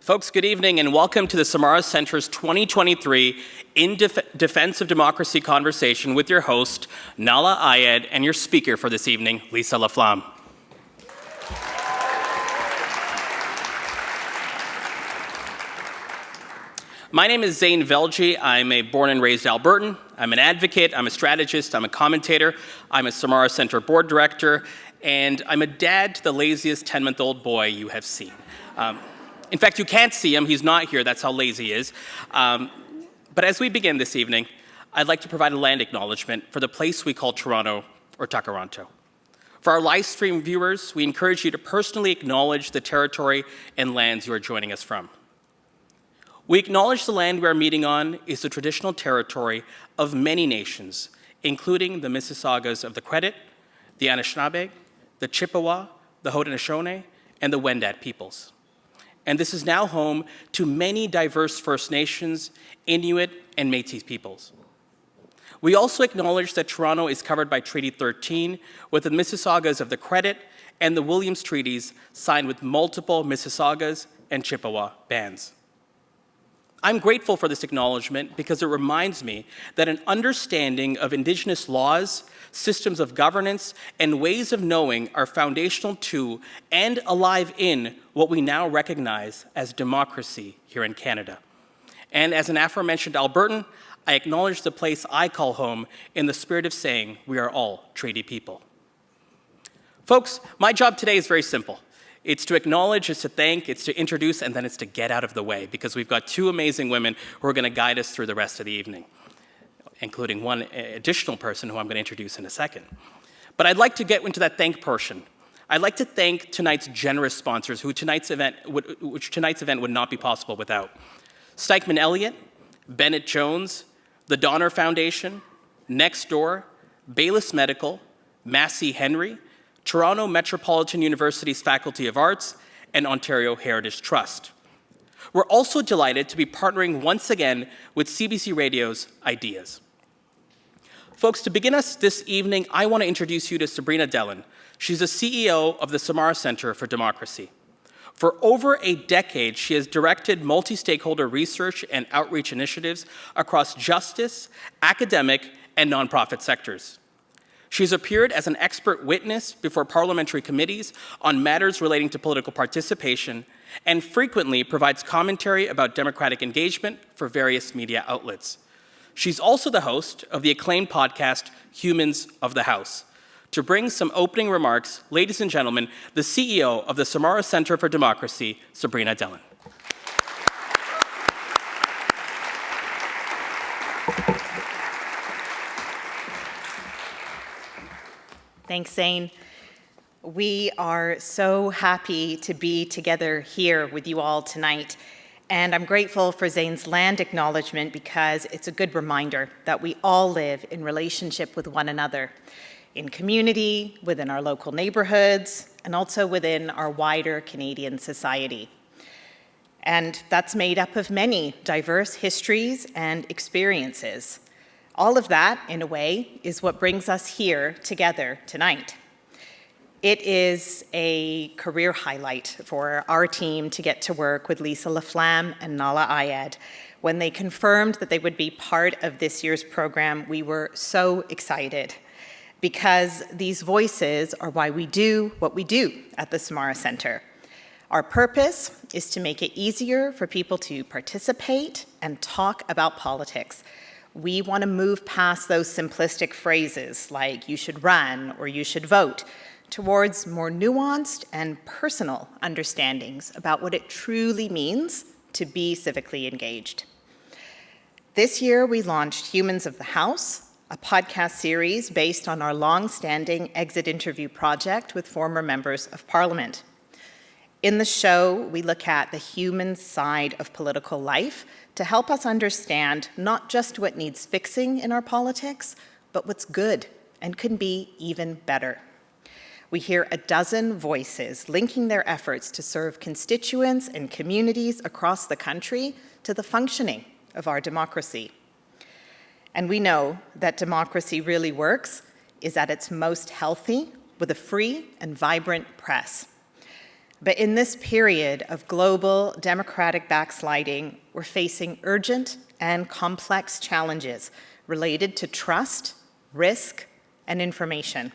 Folks, good evening and welcome to the Samara Center's 2023 In Defense of Democracy conversation with your host, Nahlah Ayed, and your speaker for this evening, LaFlamme. My name is Zane Velji. I'm a born and raised Albertan. I'm an advocate, I'm a strategist, I'm a commentator, I'm a Samara Center board director, and I'm a dad to the laziest 10-month-old boy you have seen. In fact, you can't see him, he's not here, that's how lazy he is. But as we begin this evening, I'd like to provide a land acknowledgement for the place we call Toronto or Takaranto. For our live stream viewers, we encourage you to personally acknowledge the territory and lands you are joining us from. We acknowledge the land we are meeting on is the traditional territory of many nations, including the Mississaugas of the Credit, the Anishinaabe, the Chippewa, the Haudenosaunee, and the Wendat peoples. And this is now home to many diverse First Nations, Inuit, and Métis peoples. We also acknowledge that Toronto is covered by Treaty 13 with the Mississaugas of the Credit and the Williams Treaties signed with multiple Mississaugas and Chippewa bands. I'm grateful for this acknowledgement because it reminds me that an understanding of Indigenous laws, systems of governance, and ways of knowing are foundational to and alive in what we now recognize as democracy here in Canada. And as an aforementioned Albertan, I acknowledge the place I call home in the spirit of saying we are all treaty people. Folks, my job today is very simple. It's to acknowledge, it's to thank, it's to introduce, and then it's to get out of the way because we've got two amazing women who are going to guide us through the rest of the evening, including one additional person who I'm going to introduce in a second. But I'd like to get into that thank portion. I'd like to thank tonight's generous sponsors which tonight's event would not be possible without. Stikeman Elliott, Bennett Jones, the Donner Foundation, Nextdoor, Baylis Medical, Massey Henry, Toronto Metropolitan University's Faculty of Arts, and Ontario Heritage Trust. We're also delighted to be partnering once again with CBC Radio's Ideas. Folks, to begin us this evening, I want to introduce you to Sabrina Dellin. She's the CEO of the Samara Center for Democracy. For over a decade, she has directed multi-stakeholder research and outreach initiatives across justice, academic, and nonprofit sectors. She's appeared as an expert witness before parliamentary committees on matters relating to political participation and frequently provides commentary about democratic engagement for various media outlets. She's also the host of the acclaimed podcast, Humans of the House. To bring some opening remarks, ladies and gentlemen, the CEO of the Samara Center for Democracy, Sabrina Dellin. Thanks, Zane. We are so happy to be together here with you all tonight. And I'm grateful for Zane's land acknowledgement because it's a good reminder that we all live in relationship with one another, in community, within our local neighborhoods, and also within our wider Canadian society. And that's made up of many diverse histories and experiences. All of that, in a way, is what brings us here together tonight. It is a career highlight for our team to get to work with LaFlamme and Nahlah Ayed. When they confirmed that they would be part of this year's program, we were so excited because these voices are why we do what we do at the Samara Center. Our purpose is to make it easier for people to participate and talk about politics. We want to move past those simplistic phrases like you should run or you should vote towards more nuanced and personal understandings about what it truly means to be civically engaged. This year, we launched Humans of the House, a podcast series based on our long-standing exit interview project with former members of Parliament. In the show, we look at the human side of political life to help us understand not just what needs fixing in our politics, but what's good and can be even better. We hear a dozen voices linking their efforts to serve constituents and communities across the country to the functioning of our democracy. And we know that democracy really works is at its most healthy with a free and vibrant press. But in this period of global democratic backsliding, we're facing urgent and complex challenges related to trust, risk, and information.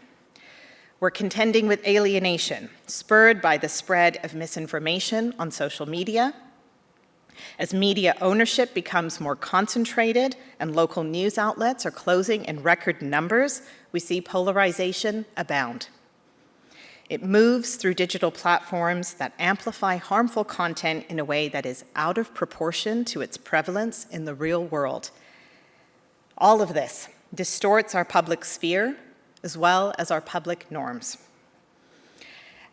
We're contending with alienation, spurred by the spread of misinformation on social media. As media ownership becomes more concentrated and local news outlets are closing in record numbers, we see polarization abound. It moves through digital platforms that amplify harmful content in a way that is out of proportion to its prevalence in the real world. All of this distorts our public sphere as well as our public norms.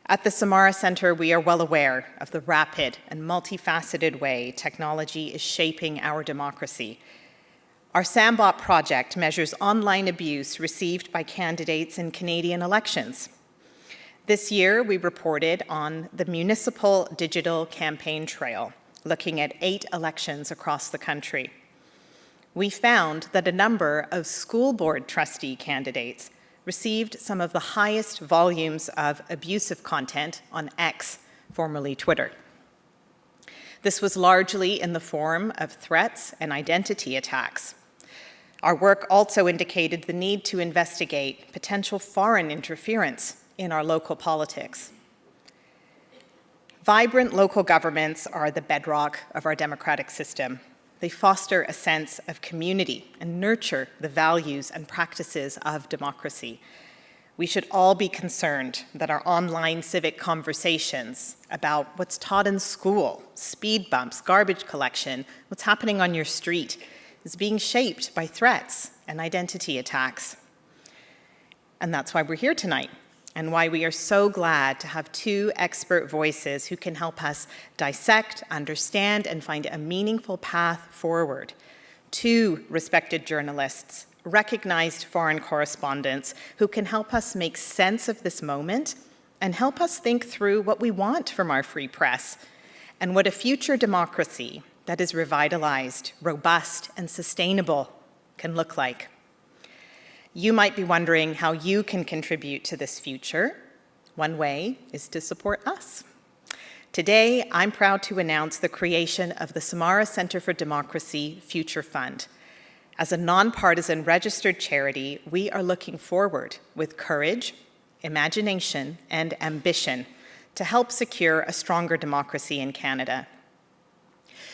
At the Samara Center, we are well aware of the rapid and multifaceted way technology is shaping our democracy. Our Sambot project measures online abuse received by candidates in Canadian elections. This year, we reported on the Municipal Digital Campaign Trail, looking at 8 elections across the country. We found that a number of school board trustee candidates received some of the highest volumes of abusive content on X, formerly Twitter. This was largely in the form of threats and identity attacks. Our work also indicated the need to investigate potential foreign interference in our local politics. Vibrant local governments are the bedrock of our democratic system. They foster a sense of community and nurture the values and practices of democracy. We should all be concerned that our online civic conversations about what's taught in school, speed bumps, garbage collection, what's happening on your street, is being shaped by threats and identity attacks. And that's why we're here tonight, and why we are so glad to have 2 expert voices who can help us dissect, understand, and find a meaningful path forward. 2 respected journalists, recognized foreign correspondents, who can help us make sense of this moment and help us think through what we want from our free press and what a future democracy that is revitalized, robust, and sustainable can look like. You might be wondering how you can contribute to this future. One way is to support us. Today, I'm proud to announce the creation of the Samara Center for Democracy Future Fund. As a nonpartisan registered charity, we are looking forward with courage, imagination, and ambition to help secure a stronger democracy in Canada.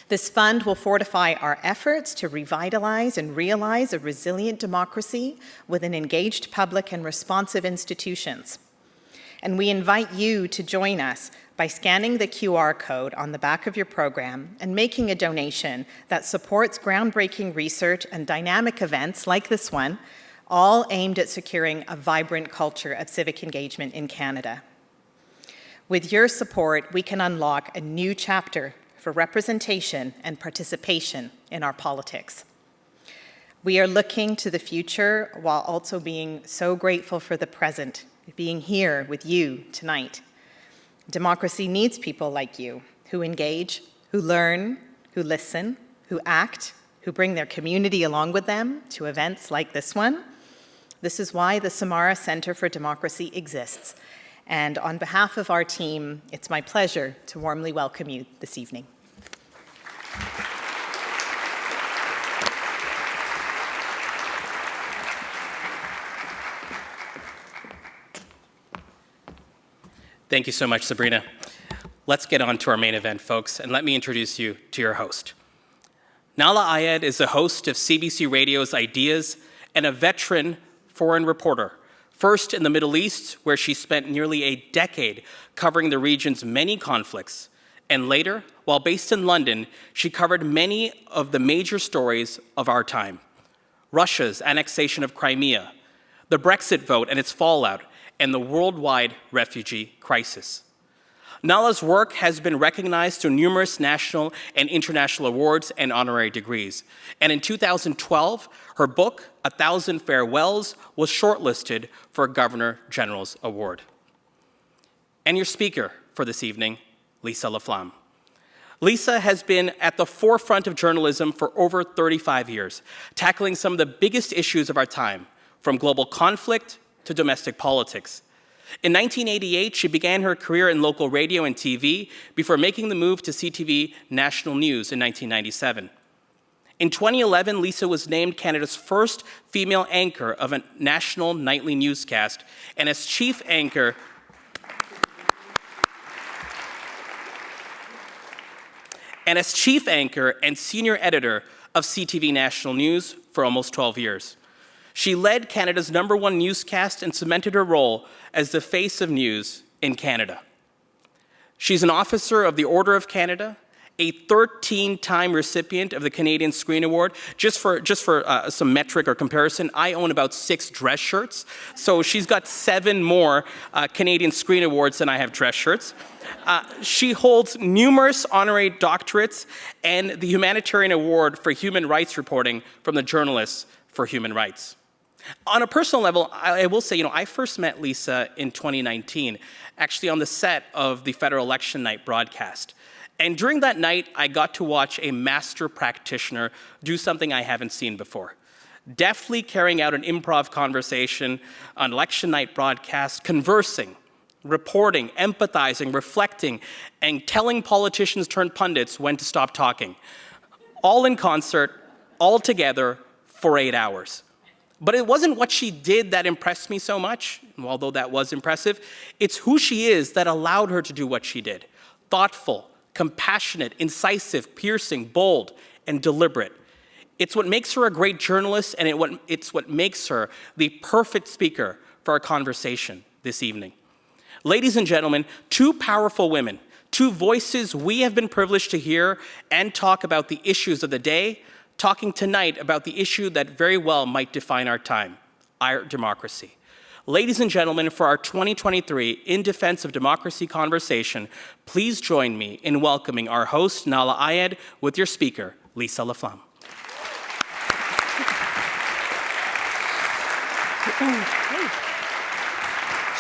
This fund will fortify our efforts to revitalize and realize a resilient democracy with an engaged public and responsive institutions. And we invite you to join us by scanning the QR code on the back of your program and making a donation that supports groundbreaking research and dynamic events like this one, all aimed at securing a vibrant culture of civic engagement in Canada. With your support, we can unlock a new chapter for representation and participation in our politics. We are looking to the future while also being so grateful for the present, being here with you tonight. Democracy needs people like you who engage, who learn, who listen, who act, who bring their community along with them to events like this one. This is why the Samara Center for Democracy exists. And on behalf of our team, it's my pleasure to warmly welcome you this evening. Thank you so much, Sabrina. Let's get on to our main event, folks, and let me introduce you to your host. Nahlah Ayed is the host of CBC Radio's Ideas and a veteran foreign reporter, first in the Middle East, where she spent nearly a decade covering the region's many conflicts, and later, while based in London, she covered many of the major stories of our time: Russia's annexation of Crimea, the Brexit vote and its fallout, and the worldwide refugee crisis. Nahlah's work has been recognized through numerous national and international awards and honorary degrees. And in 2012, her book, 1,000 Farewells, was shortlisted for a Governor General's Award. And your speaker for this evening, Lisa LaFlamme. Lisa has been at the forefront of journalism for over 35 years, tackling some of the biggest issues of our time, from global conflict to domestic politics. In 1988, she began her career in local radio and TV before making the move to CTV National News in 1997. In 2011, Lisa was named Canada's first female anchor of a national nightly newscast, and as chief anchor and senior editor of CTV National News for almost 12 years. She led Canada's #1 newscast and cemented her role as the face of news in Canada. She's an officer of the Order of Canada, a 13-time recipient of the Canadian Screen Award. Just for some metric or comparison, I own about 6 dress shirts, so she's got 7 more Canadian Screen Awards than I have dress shirts. She holds numerous honorary doctorates and the Humanitarian Award for Human Rights Reporting from the Journalists for Human Rights. On a personal level, I will say, I first met Lisa in 2019, actually on the set of the federal election night broadcast. And during that night, I got to watch a master practitioner do something I haven't seen before. Deftly carrying out an improv conversation on election night broadcast, conversing, reporting, empathizing, reflecting, and telling politicians turned pundits when to stop talking. All in concert, all together, for 8 hours. But it wasn't what she did that impressed me so much, although that was impressive. It's who she is that allowed her to do what she did. Thoughtful, compassionate, incisive, piercing, bold, and deliberate. It's what makes her a great journalist, and it's what makes her the perfect speaker for our conversation this evening. Ladies and gentlemen, 2 powerful women, 2 voices we have been privileged to hear and talk about the issues of the day, talking tonight about the issue that very well might define our time, our democracy. Ladies and gentlemen, for our 2023 In Defense of Democracy conversation, please join me in welcoming our host, Nahlah Ayed, with your speaker, Lisa LaFlamme.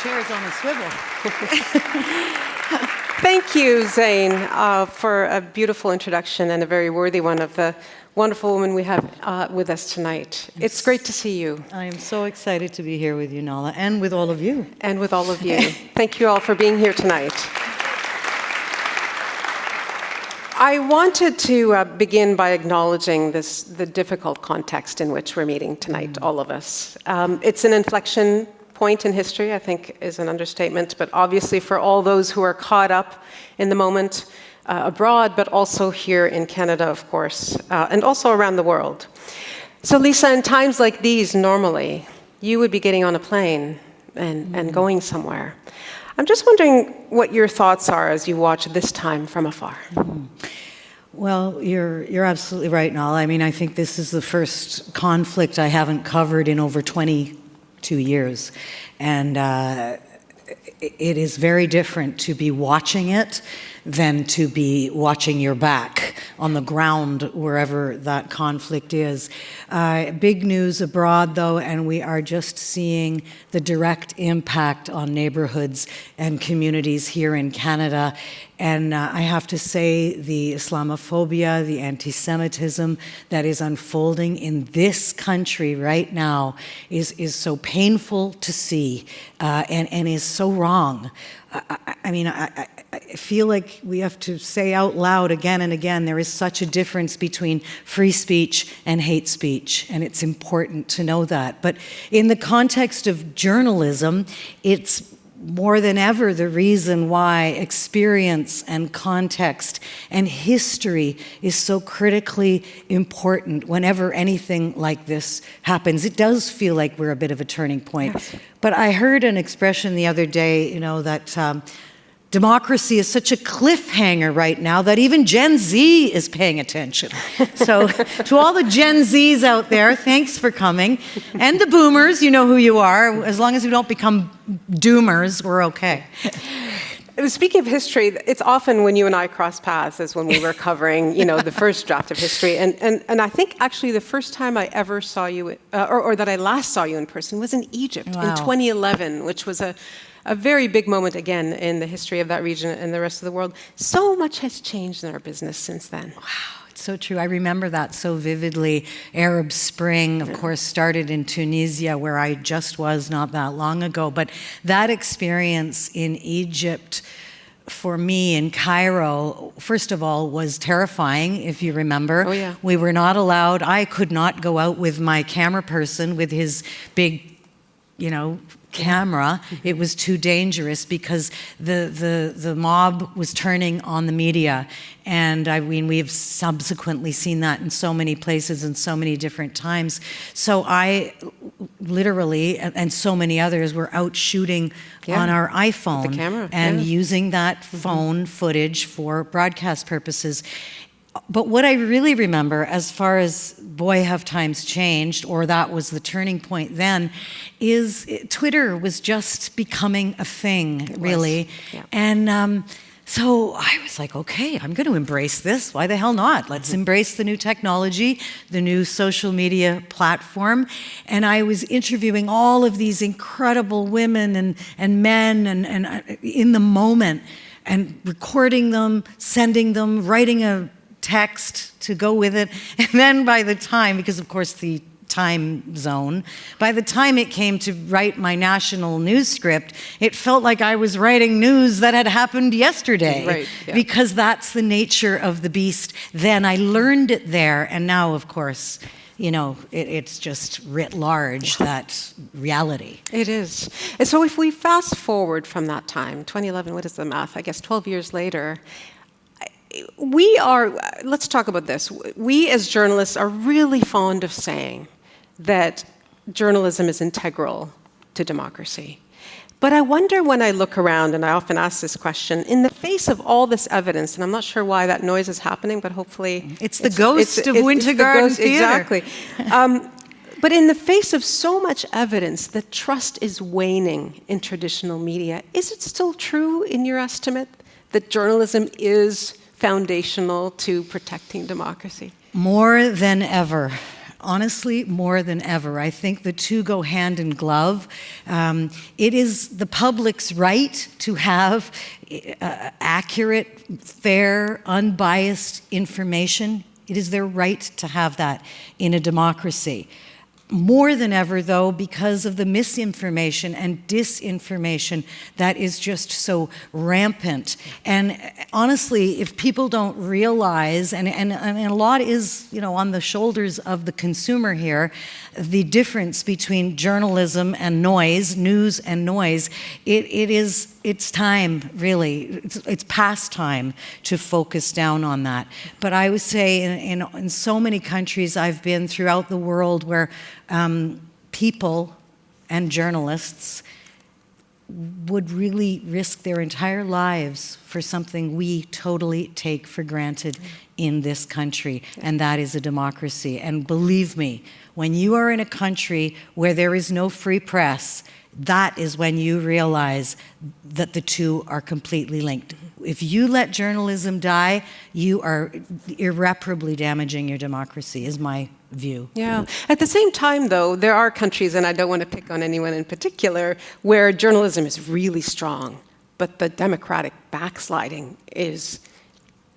Chairs on a swivel. Thank you, Zane, for a beautiful introduction and a very worthy one of the wonderful women we have with us tonight. It's great to see you. I am so excited to be here with you, Nahlah, and with all of you. And with all of you. Thank you all for being here tonight. I wanted to begin by acknowledging the difficult context in which we're meeting tonight, all of us. It's an inflection point in history, I think is an understatement, but obviously for all those who are caught up in the moment, abroad, but also here in Canada, of course, and also around the world. So Lisa, in times like these, normally, you would be getting on a plane and going somewhere. I'm just wondering what your thoughts are as you watch this time from afar. Well, you're absolutely right, Nahlah. I mean, I think this is the first conflict I haven't covered in over 22 years. And it is very different to be watching it than to be watching your back on the ground wherever that conflict is. Big news abroad, though, and we are just seeing the direct impact on neighborhoods and communities here in Canada. And I have to say, the Islamophobia, the anti-Semitism that is unfolding in this country right now is so painful to see and is so wrong. I feel like we have to say out loud again and again, there is such a difference between free speech and hate speech, and it's important to know that. But in the context of journalism, it's more than ever the reason why experience and context and history is so critically important whenever anything like this happens. It does feel like we're a bit of a turning point. Yes. But I heard an expression the other day, that democracy is such a cliffhanger right now that even Gen Z is paying attention. So to all the Gen Zs out there, thanks for coming. And the boomers, you know who you are. As long as we don't become doomers, we're okay. Speaking of history, it's often when you and I cross paths as when we were covering, the first draft of history. And I think actually the first time I ever saw you, or that I last saw you in person, was in Egypt in 2011, which was a very big moment, again, in the history of that region and the rest of the world. So much has changed in our business since then. Wow. So true. I remember that so vividly. Arab Spring, of course, started in Tunisia, where I just was not that long ago. But that experience in Egypt, for me in Cairo, first of all, was terrifying, if you remember. Oh, yeah. We were not allowed, I could not go out with my camera person with his big, camera. It was too dangerous because the mob was turning on the media. And we've subsequently seen that in so many places and so many different times. So I literally, and so many others, were out shooting on our iPhone with the camera, and using that phone footage for broadcast purposes. But what I really remember, as far as, boy, have times changed, or that was the turning point then, is Twitter was just becoming a thing, really. Yeah. And so I was like, okay, I'm going to embrace this. Why the hell not? Let's embrace the new technology, the new social media platform. And I was interviewing all of these incredible women and men and in the moment, and recording them, sending them, writing a text to go with it. And then by the time, because of course the time zone, by the time it came to write my national news script, it felt like I was writing news that had happened yesterday. Right, yeah. Because that's the nature of the beast. Then I learned it there, and now, of course, it's just writ large, that reality. It is. And so if we fast forward from that time, 2011, what is the math? I guess 12 years later, let's talk about this. We as journalists are really fond of saying that journalism is integral to democracy. But I wonder, when I look around, and I often ask this question, in the face of all this evidence, and I'm not sure why that noise is happening, but hopefully... It's the ghost of Winter Garden Theatre. Exactly. But in the face of so much evidence that trust is waning in traditional media, is it still true, in your estimate, that journalism is foundational to protecting democracy? More than ever. Honestly, more than ever. I think the two go hand in glove. It is the public's right to have accurate, fair, unbiased information. It is their right to have that in a democracy. More than ever, though, because of the misinformation and disinformation that is just so rampant. And honestly, if people don't realize, and a lot is, on the shoulders of the consumer here, the difference between journalism and noise, news and noise, it's time, really. It's past time to focus down on that. But I would say in so many countries I've been throughout the world where people and journalists would really risk their entire lives for something we totally take for granted in this country, and that is a democracy. And believe me, when you are in a country where there is no free press, that is when you realize that the two are completely linked. If you let journalism die, you are irreparably damaging your democracy, is my view. Yeah. At the same time, though, there are countries, and I don't want to pick on anyone in particular, where journalism is really strong, but the democratic backsliding is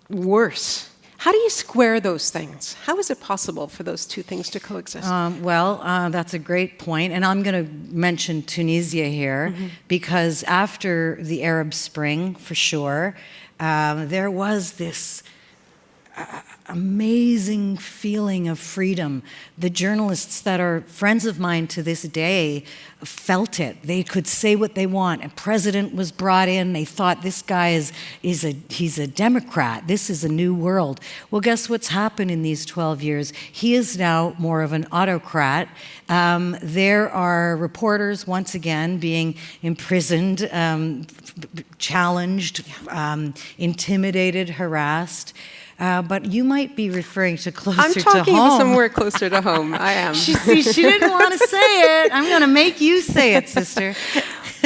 worse. How do you square those things? How is it possible for those two things to coexist? That's a great point. And I'm going to mention Tunisia here, because after the Arab Spring, for sure, there was this amazing feeling of freedom. The journalists that are friends of mine to this day felt it. They could say what they want. A president was brought in. They thought, this guy he's a Democrat. This is a new world. Well, guess what's happened in these 12 years? He is now more of an autocrat. There are reporters, once again, being imprisoned, challenged, intimidated, harassed. But you might be referring to closer to home. I'm talking to somewhere closer to home. I am. She didn't want to say it. I'm going to make you say it, sister.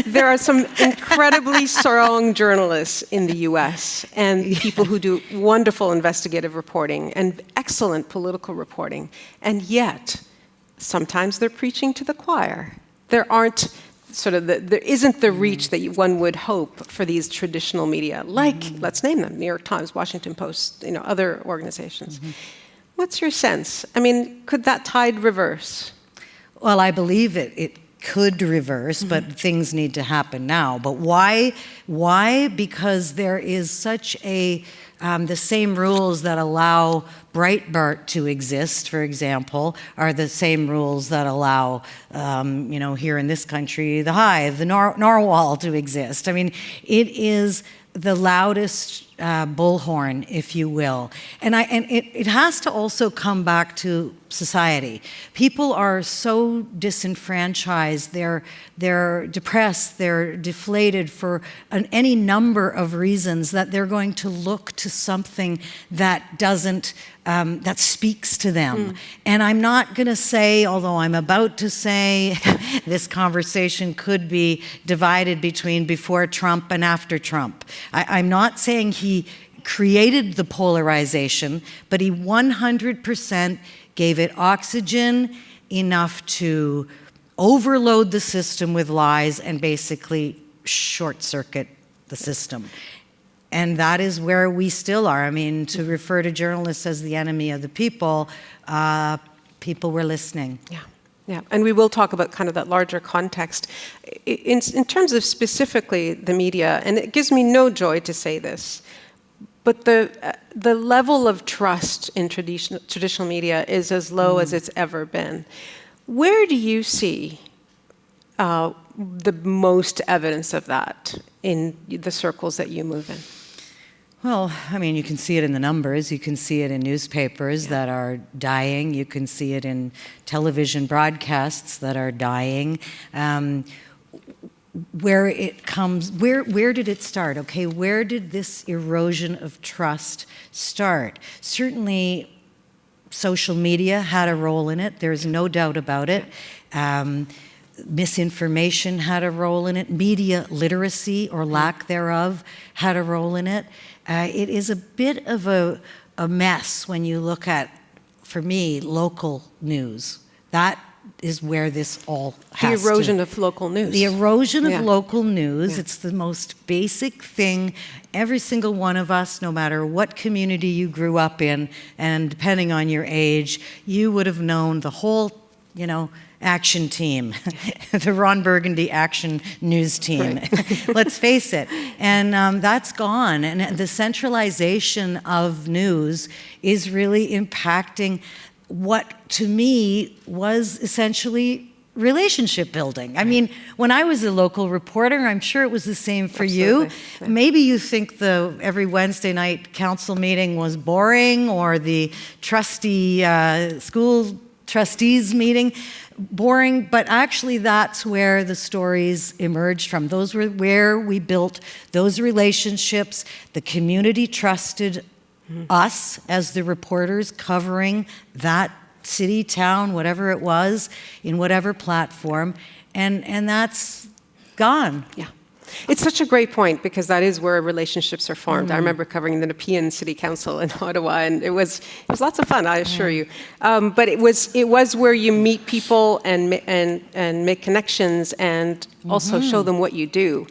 There are some incredibly strong journalists in the U.S. and people who do wonderful investigative reporting and excellent political reporting. And yet, sometimes they're preaching to the choir. sort of there isn't the reach that one would hope for these traditional media, like, let's name them, New York Times, Washington Post, other organizations. What's your sense? I mean, could that tide reverse? Well, I believe it could reverse, but things need to happen now. But why? Why? Because there is such a the same rules that allow Breitbart to exist, for example, are the same rules that allow, here in this country, the Hive, the Narwhal to exist. I mean, it is the loudest bullhorn, if you will. And it has to also come back to society. People are so disenfranchised, they're depressed, they're deflated for any number of reasons that they're going to look to something that doesn't, that speaks to them. And I'm not going to say, although I'm about to say, this conversation could be divided between before Trump and after Trump. I'm not saying he created the polarization, but he 100% gave it oxygen enough to overload the system with lies and basically short-circuit the system. And that is where we still are. I mean, to refer to journalists as the enemy of the people, people were listening. Yeah, and we will talk about kind of that larger context. In terms of specifically the media, and it gives me no joy to say this, but the level of trust in traditional media is as low as it's ever been. Where do you see the most evidence of that in the circles that you move in? Well, I mean, you can see it in the numbers. You can see it in newspapers that are dying. You can see it in television broadcasts that are dying. Where it comes, where did it start? Okay, where did this erosion of trust start? Certainly, social media had a role in it. There's no doubt about it. Misinformation had a role in it. Media literacy or lack thereof had a role in it. It is a bit of a mess when you look at, for me, local news. That is where this all has to. The erosion of local news. The erosion of local news. It's the most basic thing. Every single one of us, no matter what community you grew up in, and depending on your age, you would have known the whole, action team, the Ron Burgundy action news team. Right. Let's face it. And that's gone. And the centralization of news is really impacting what, to me, was essentially relationship building. I mean, when I was a local reporter, I'm sure it was the same for you. Yeah. Maybe you think the every Wednesday night council meeting was boring, or the school trustees meeting boring, but actually that's where the stories emerged from. Those were where we built those relationships. The community trusted us as the reporters covering that city, town, whatever it was, in whatever platform, and that's gone. Yeah. It's such a great point, because that is where relationships are formed. I remember covering the Nepean City Council in Ottawa, and it was lots of fun, I assure you. But it was where you meet people and make connections and also show them what you do.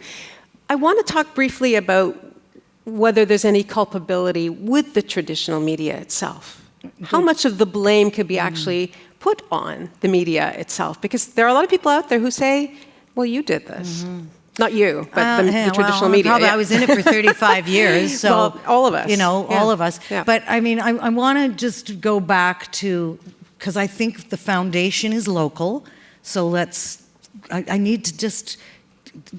I want to talk briefly about whether there's any culpability with the traditional media itself. How much of the blame could be actually put on the media itself? Because there are a lot of people out there who say, well, you did this. Not you, but the traditional media. Probably I was in it for 35 years, so well, all of us. All of us. Yeah. But I mean, I want to just go back to, because I think the foundation is local. So I need to just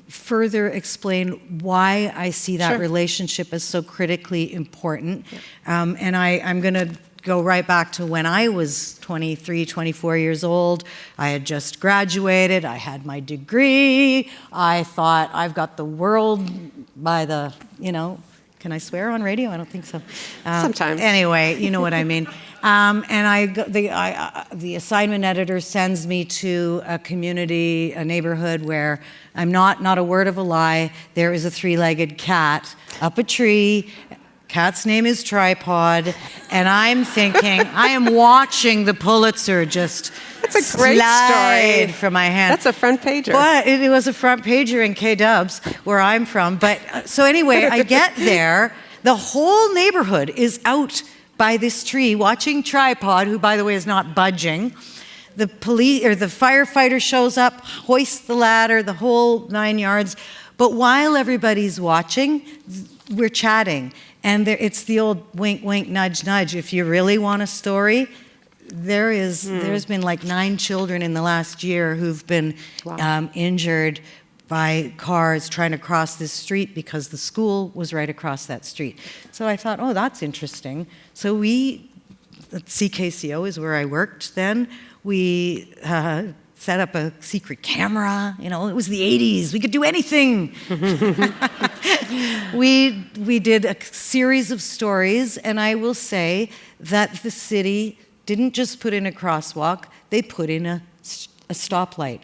further explain why I see that relationship as so critically important. Yeah. And I'm going to go right back to when I was 23, 24 years old. I had just graduated. I had my degree. I thought, I've got the world by the, can I swear on radio? I don't think so. Sometimes. Anyway, you know what I mean. And the assignment editor sends me to a community, a neighborhood where I'm not a word of a lie, there is a three-legged cat up a tree. Cat's name is Tripod, and I'm thinking, I am watching the Pulitzer just That's a great slide story. from my hand. That's a front pager. But it was a front pager in K-Dubs, where I'm from. But so anyway, I get there. The whole neighborhood is out by this tree watching Tripod, who, by the way, is not budging. The police or the firefighter shows up, hoists the ladder, the whole 9 yards. But while everybody's watching, we're chatting. And it's the old wink, wink, nudge, nudge. If you really want a story, there's been like 9 children in the last year who've been injured by cars trying to cross this street because the school was right across that street. So I thought, oh, that's interesting. So CKCO is where I worked then. We set up a secret camera. You know, it was the 80s. We could do anything. We did a series of stories, and I will say that the city didn't just put in a crosswalk, they put in a stoplight.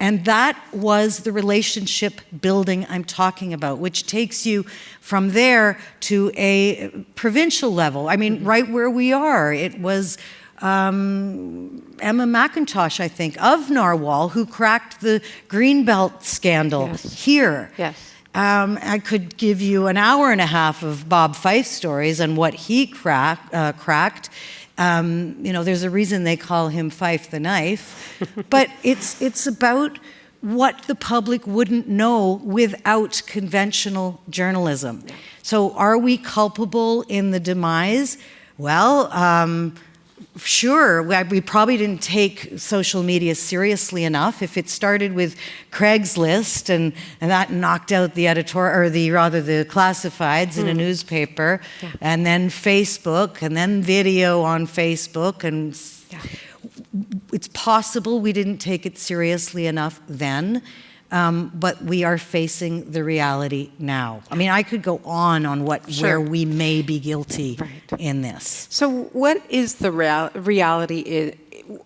And that was the relationship building I'm talking about, which takes you from there to a provincial level. I mean, right where we are. It was Emma McIntosh, I think, of Narwhal, who cracked the Greenbelt scandal here. Yes. I could give you an hour and a half of Bob Fife stories and what he cracked. You know, there's a reason they call him Fife the Knife, but it's about what the public wouldn't know without conventional journalism. So are we culpable in the demise? Well, sure, we probably didn't take social media seriously enough. If it started with Craigslist and that knocked out the editorial, or the classifieds in a newspaper, and then Facebook, and then video on Facebook, and it's possible we didn't take it seriously enough then. But we are facing the reality now. I mean, I could go on where we may be guilty in this. So what is the reality?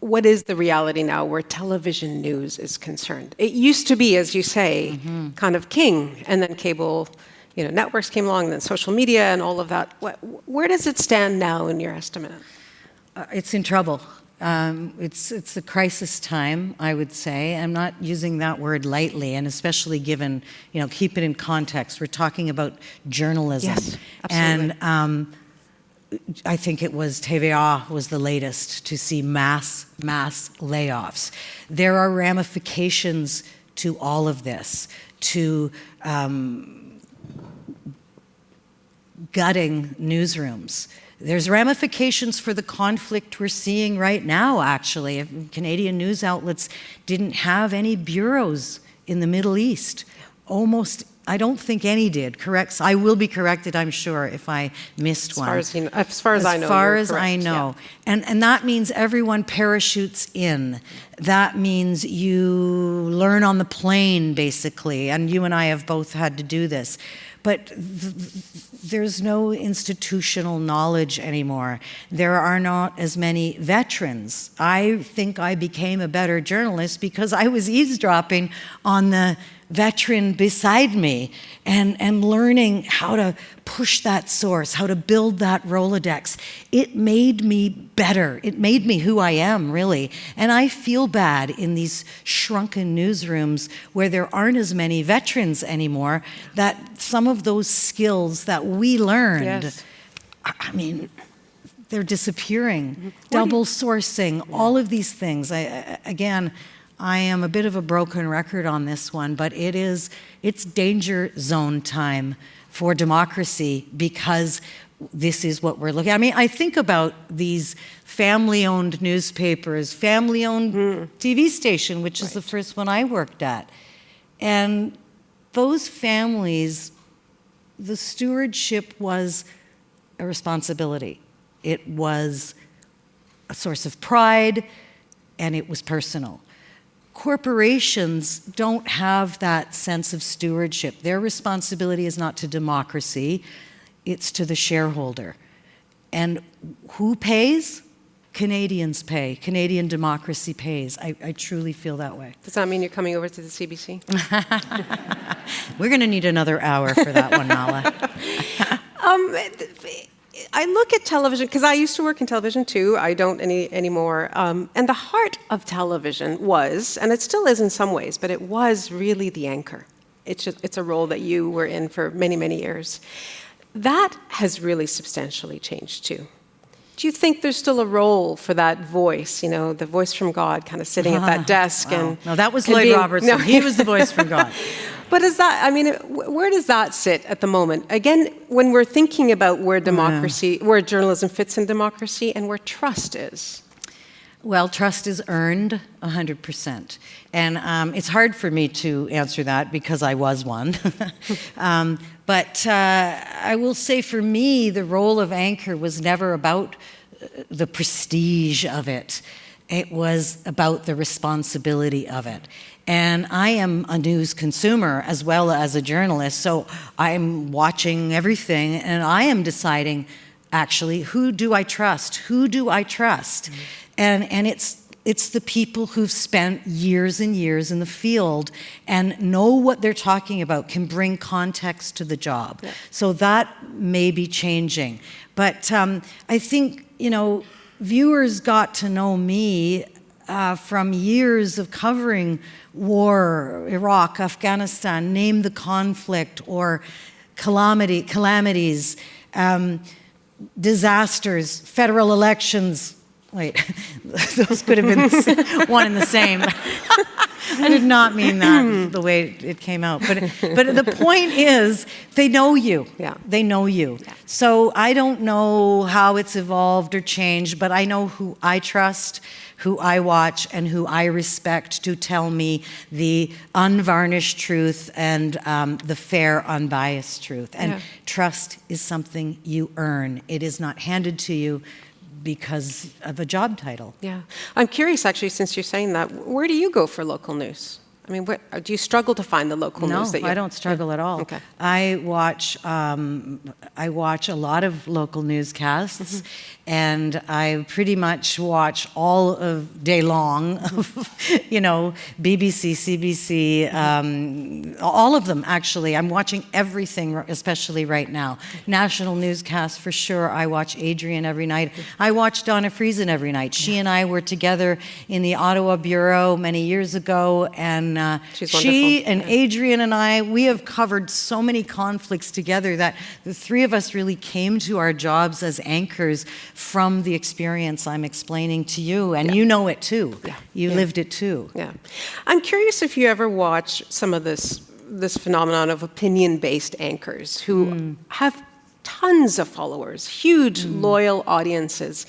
What is the reality now where television news is concerned? It used to be, as you say, kind of king, and then cable, networks came along, and then social media and all of that. Where does it stand now in your estimate? It's in trouble. It's a crisis time, I would say. I'm not using that word lightly, and especially given, keep it in context. We're talking about journalism. Yes, absolutely. And I think it was TVA was the latest to see mass layoffs. There are ramifications to all of this, to gutting newsrooms. There's ramifications for the conflict we're seeing right now, actually. If Canadian news outlets didn't have any bureaus in the Middle East. I don't think any did. Correct? I will be corrected, I'm sure, if I missed one. As far as I know. As far as I know. Yeah. And that means everyone parachutes in. That means you learn on the plane, basically. And you and I have both had to do this. But there's no institutional knowledge anymore. There are not as many veterans. I think I became a better journalist because I was eavesdropping on the veteran beside me and learning how to push that source, how to build that Rolodex. It made me better. It made me who I am, really. And I feel bad in these shrunken newsrooms where there aren't as many veterans anymore, that some of those skills that we learned, I mean, they're disappearing. Double sourcing, all of these things. I am a bit of a broken record on this one, but it's danger zone time for democracy because this is what we're looking at. I mean, I think about these family-owned newspapers, family-owned TV station, which is the first one I worked at. And those families, the stewardship was a responsibility. It was a source of pride, and it was personal. Corporations don't have that sense of stewardship. Their responsibility is not to democracy, it's to the shareholder. And who pays? Canadians pay. Canadian democracy pays. I truly feel that way. Does that mean you're coming over to the CBC? We're going to need another hour for that one, Nahlah. I look at television, because I used to work in television too, I don't anymore, and the heart of television was, and it still is in some ways, but it was really the anchor. It's a role that you were in for many, many years. That has really substantially changed too. Do you think there's still a role for that voice, the voice from God kind of sitting at that desk? Wow. And no, that was Lloyd Robertson. No. He was the voice from God. But where does that sit at the moment? Again, when we're thinking about where democracy, where journalism fits in democracy and where trust is. Well, trust is earned 100%. And it's hard for me to answer that because I was one. But I will say for me, the role of anchor was never about the prestige of it. It was about the responsibility of it. And I am a news consumer as well as a journalist, so I'm watching everything and I am deciding, actually, who do I trust? Who do I trust? Mm-hmm. And it's the people who've spent years and years in the field and know what they're talking about, can bring context to the job. Yeah. So that may be changing. But I think, viewers got to know me from years of covering war, Iraq, Afghanistan, name the conflict, or calamities, disasters, federal elections. Wait, those could have been one and the same. I did not mean that the way it came out. But the point is, they know you. Yeah. They know you. Yeah. So I don't know how it's evolved or changed, but I know who I trust, who I watch, and who I respect to tell me the unvarnished truth and the fair, unbiased truth. And trust is something you earn. It is not handed to you because of a job title. Yeah. I'm curious, actually, since you're saying that, where do you go for local news? Do you struggle to find the local news that you... No, I don't struggle at all. Okay. I watch a lot of local newscasts, and I pretty much watch all of day long, BBC, CBC, all of them, actually. I'm watching everything, especially right now. National newscasts, for sure. I watch Adrian every night. I watch Donna Friesen every night. She and I were together in the Ottawa Bureau many years ago, and she and Adrian and I, we have covered so many conflicts together that the three of us really came to our jobs as anchors from the experience I'm explaining to you, and you know it too. Yeah. You lived it too. Yeah. I'm curious if you ever watch some of this phenomenon of opinion-based anchors who have tons of followers, huge loyal audiences.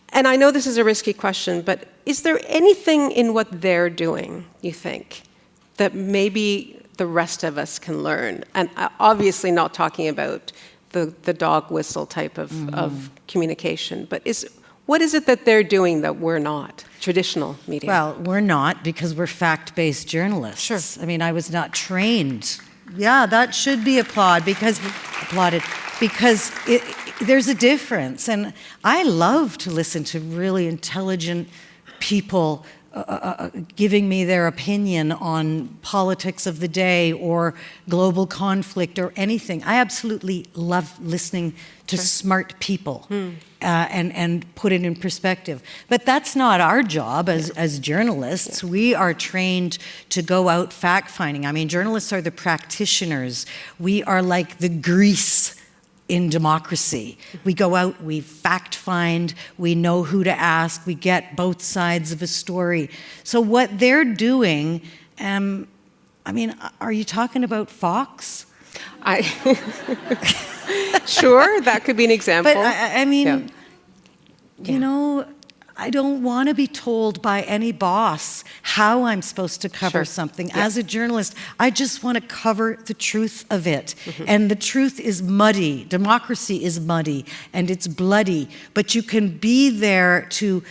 And I know this is a risky question, but is there anything in what they're doing, you think, that maybe the rest of us can learn? And obviously not talking about the dog whistle type of communication, but what is it that they're doing that we're not, traditional media? Well, we're not, because we're fact-based journalists. Sure. I was not trained. Yeah, that should be applauded, because there's a difference. And I love to listen to really intelligent people giving me their opinion on politics of the day or global conflict or anything. I absolutely love listening to smart people and put it in perspective. But that's not our job as journalists. We are trained to go out fact-finding. Journalists are the practitioners. We are like the grease in democracy. We go out, we fact find, we know who to ask, we get both sides of a story. So what they're doing, are you talking about Fox? Sure, that could be an example. But I don't want to be told by any boss how I'm supposed to cover something. Yeah. As a journalist, I just want to cover the truth of it. And the truth is muddy. Democracy is muddy and it's bloody. But you can be there to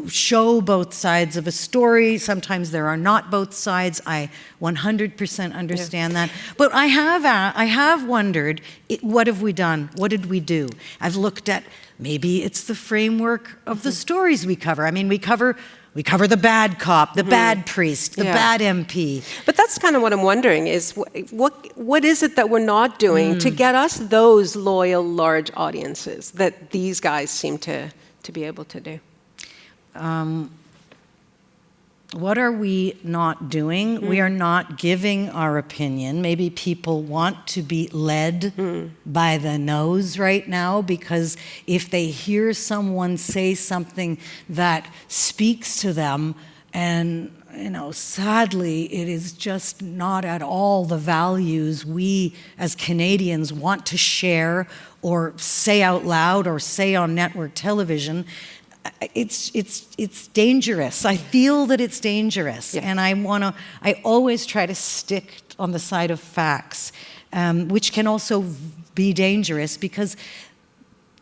show both sides of a story. Sometimes there are not both sides. I 100% understand that. But I have wondered, what have we done? What did we do? I've looked at, maybe it's the framework of the stories we cover. We cover we cover the bad cop, the bad priest, the bad MP. But that's kind of what I'm wondering is what is it that we're not doing to get us those loyal, large audiences that these guys seem to be able to do? What are we not doing? We are not giving our opinion. Maybe people want to be led by the nose right now, because if they hear someone say something that speaks to them, and sadly, it is just not at all the values we as Canadians want to share or say out loud or say on network television, it's dangerous. I feel that it's dangerous, and I always try to stick on the side of facts, which can also be dangerous, because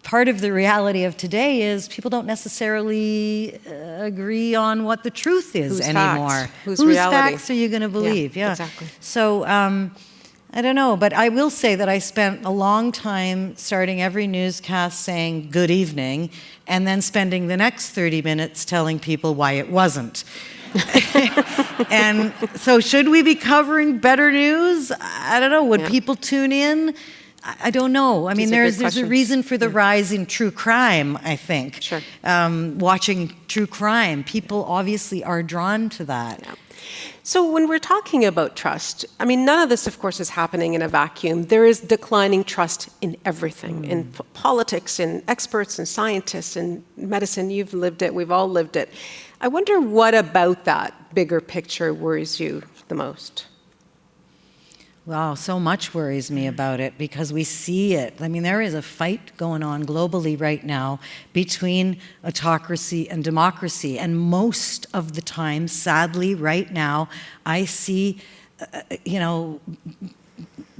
part of the reality of today is people don't necessarily agree on what the truth is anymore. Whose reality? Facts are you going to believe? Yeah, exactly. So I don't know, but I will say that I spent a long time starting every newscast saying good evening, and then spending the next 30 minutes telling people why it wasn't. And so should we be covering better news? I don't know. Would people tune in? I don't know. I mean, there's a reason for the rise in true crime, I think. Sure. Watching true crime, people obviously are drawn to that. Yeah. So when we're talking about trust, I mean, none of this, of course, is happening in a vacuum. There is declining trust in everything, in politics, in experts, in scientists, in medicine. You've lived it. We've all lived it. I wonder what about that bigger picture worries you the most? Wow, so much worries me about it, because we see it. I mean, there is a fight going on globally right now between autocracy and democracy. And most of the time, sadly, right now, I see, the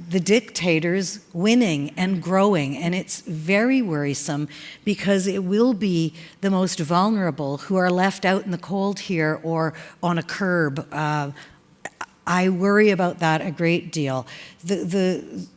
dictators winning and growing. And it's very worrisome, because it will be the most vulnerable who are left out in the cold here or on a curb. I worry about that a great deal. The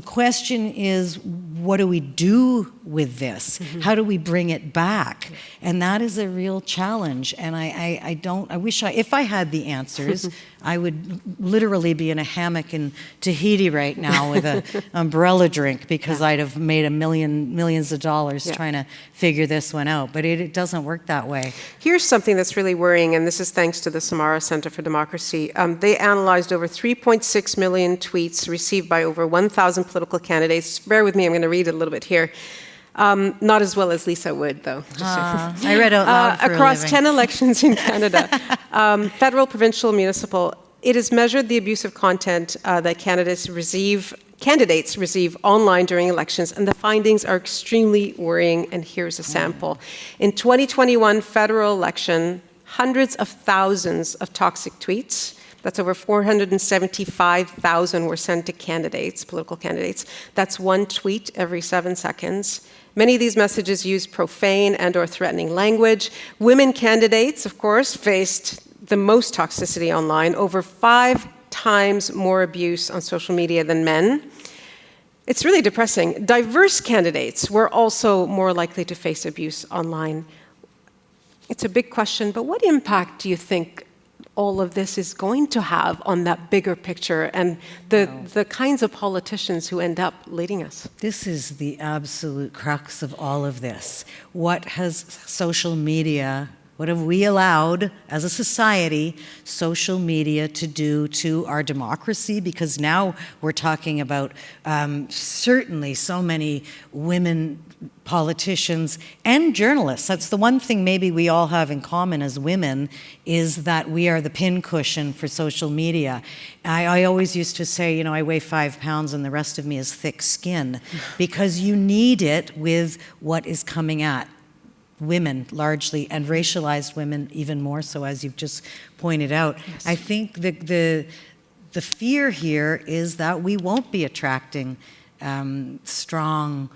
question is, what do we do with this? How do we bring it back? And that is a real challenge. And if I had the answers, I would literally be in a hammock in Tahiti right now with an umbrella drink, because I'd have made millions of dollars trying to figure this one out. But it doesn't work that way. Here's something that's really worrying, and this is thanks to the Samara Center for Democracy. They analyzed over 3.6 million tweets received by over 1,000 political candidates. Bear with me, I'm going to read a little bit here. Not as well as Lisa would, though. I read out loud for across a living. 10 elections in Canada, federal, provincial, municipal, it has measured the abusive content that candidates receive online during elections, and the findings are extremely worrying, and here's a sample. In 2021 federal election, hundreds of thousands of toxic tweets, that's over 475,000 were sent to candidates, political candidates. That's one tweet every 7 seconds. Many of these messages use profane and/or threatening language. Women candidates, of course, faced the most toxicity online, over 5 times more abuse on social media than men. It's really depressing. Diverse candidates were also more likely to face abuse online. It's a big question, but what impact do you think all of this is going to have on that bigger picture and the kinds of politicians who end up leading us? This is the absolute crux of all of this. What has social media, what have we allowed as a society, social media to do to our democracy? Because now we're talking about certainly so many women politicians and journalists. That's the one thing maybe we all have in common as women, is that we are the pincushion for social media. I always used to say, I weigh 5 pounds and the rest of me is thick skin, because you need it with what is coming at women largely, and racialized women even more so, as you've just pointed out. Yes. I think the fear here is that we won't be attracting strong,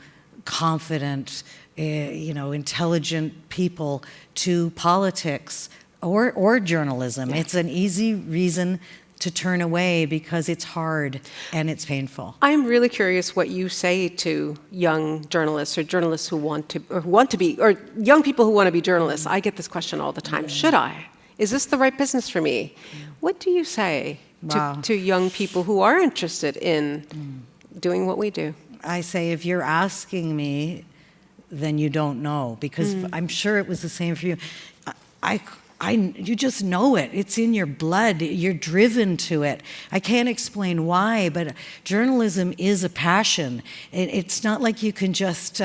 confident, intelligent people to politics or journalism. Yeah. It's an easy reason to turn away because it's hard and it's painful. I'm really curious what you say to young journalists or journalists who want to be, or young people who want to be journalists. I get this question all the time. Should I? Is this the right business for me? What do you say to young people who are interested in doing what we do? I say, if you're asking me, then you don't know, because I'm sure it was the same for you. You just know it. It's in your blood. You're driven to it. I can't explain why, but journalism is a passion. It's not like you can just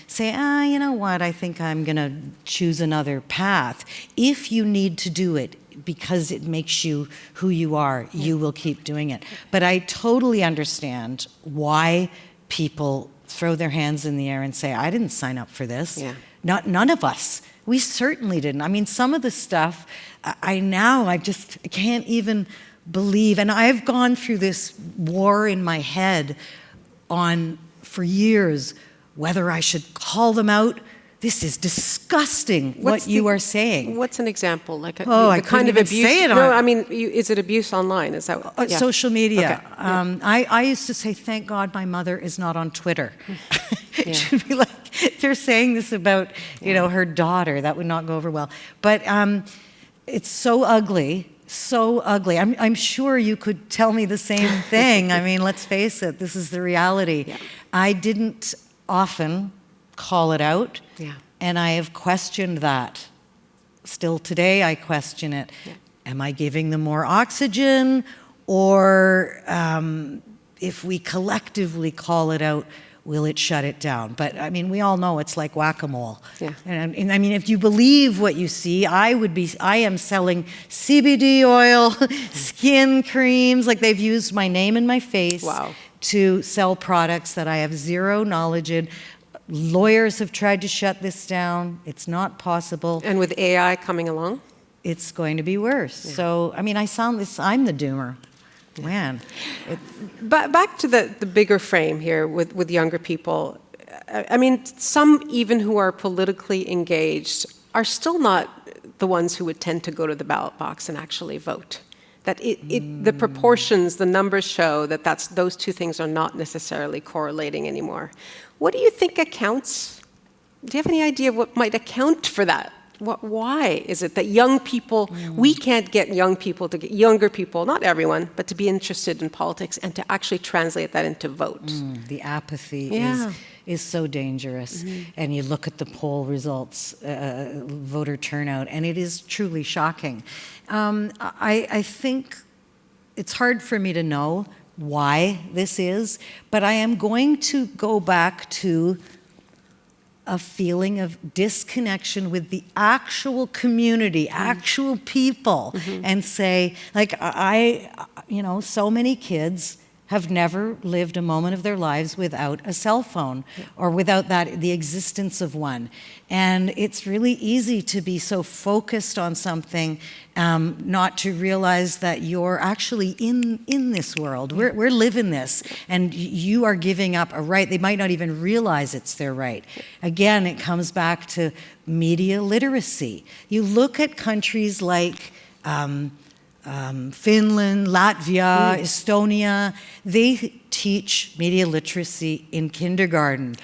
say, you know what, I think I'm going to choose another path. If you need to do it because it makes you who you are, you will keep doing it. But I totally understand why people throw their hands in the air and say, I didn't sign up for this. Yeah. None of us. We certainly didn't. I mean, some of the stuff I can't even believe. And I've gone through this war in my head for years, whether I should call them out. This is disgusting what you are saying. What's an example? Like I couldn't even say it. No, I mean, is it abuse online? Is that yeah. Social media? Okay. I used to say, thank God my mother is not on Twitter. It should be like, they're saying this about, her daughter. That would not go over well. But it's so ugly. So ugly. I'm sure you could tell me the same thing. I mean, let's face it, this is the reality. Yeah. I didn't often call it out, and I have questioned that. Still today, I question it. Yeah. Am I giving them more oxygen, or if we collectively call it out, will it shut it down? But I mean, we all know it's like whack-a-mole. Yeah. And I mean, if you believe what you see, I am selling CBD oil, skin creams, like they've used my name and my face to sell products that I have zero knowledge in. Lawyers have tried to shut this down. It's not possible. And with AI coming along? It's going to be worse. Yeah. So, I mean, I'm the doomer. Man. But back to the bigger frame here with younger people. I mean, some even who are politically engaged are still not the ones who would tend to go to the ballot box and actually vote. That the proportions, the numbers show that those two things are not necessarily correlating anymore. What do you think accounts? Do you have any idea of what might account for that? Why is it that young people, we can't get younger people, not everyone, but to be interested in politics and to actually translate that into vote? The apathy is so dangerous. And you look at the poll results, voter turnout, and it is truly shocking. I think it's hard for me to know why this is, but I am going to go back to a feeling of disconnection with the actual community, actual people, and say, like, so many kids have never lived a moment of their lives without a cell phone or without the existence of one. And it's really easy to be so focused on something, not to realize that you're actually in this world. We're living this, and you are giving up a right. They might not even realize it's their right. Again, it comes back to media literacy. You look at countries like Finland, Latvia, Estonia, they teach media literacy in kindergarten.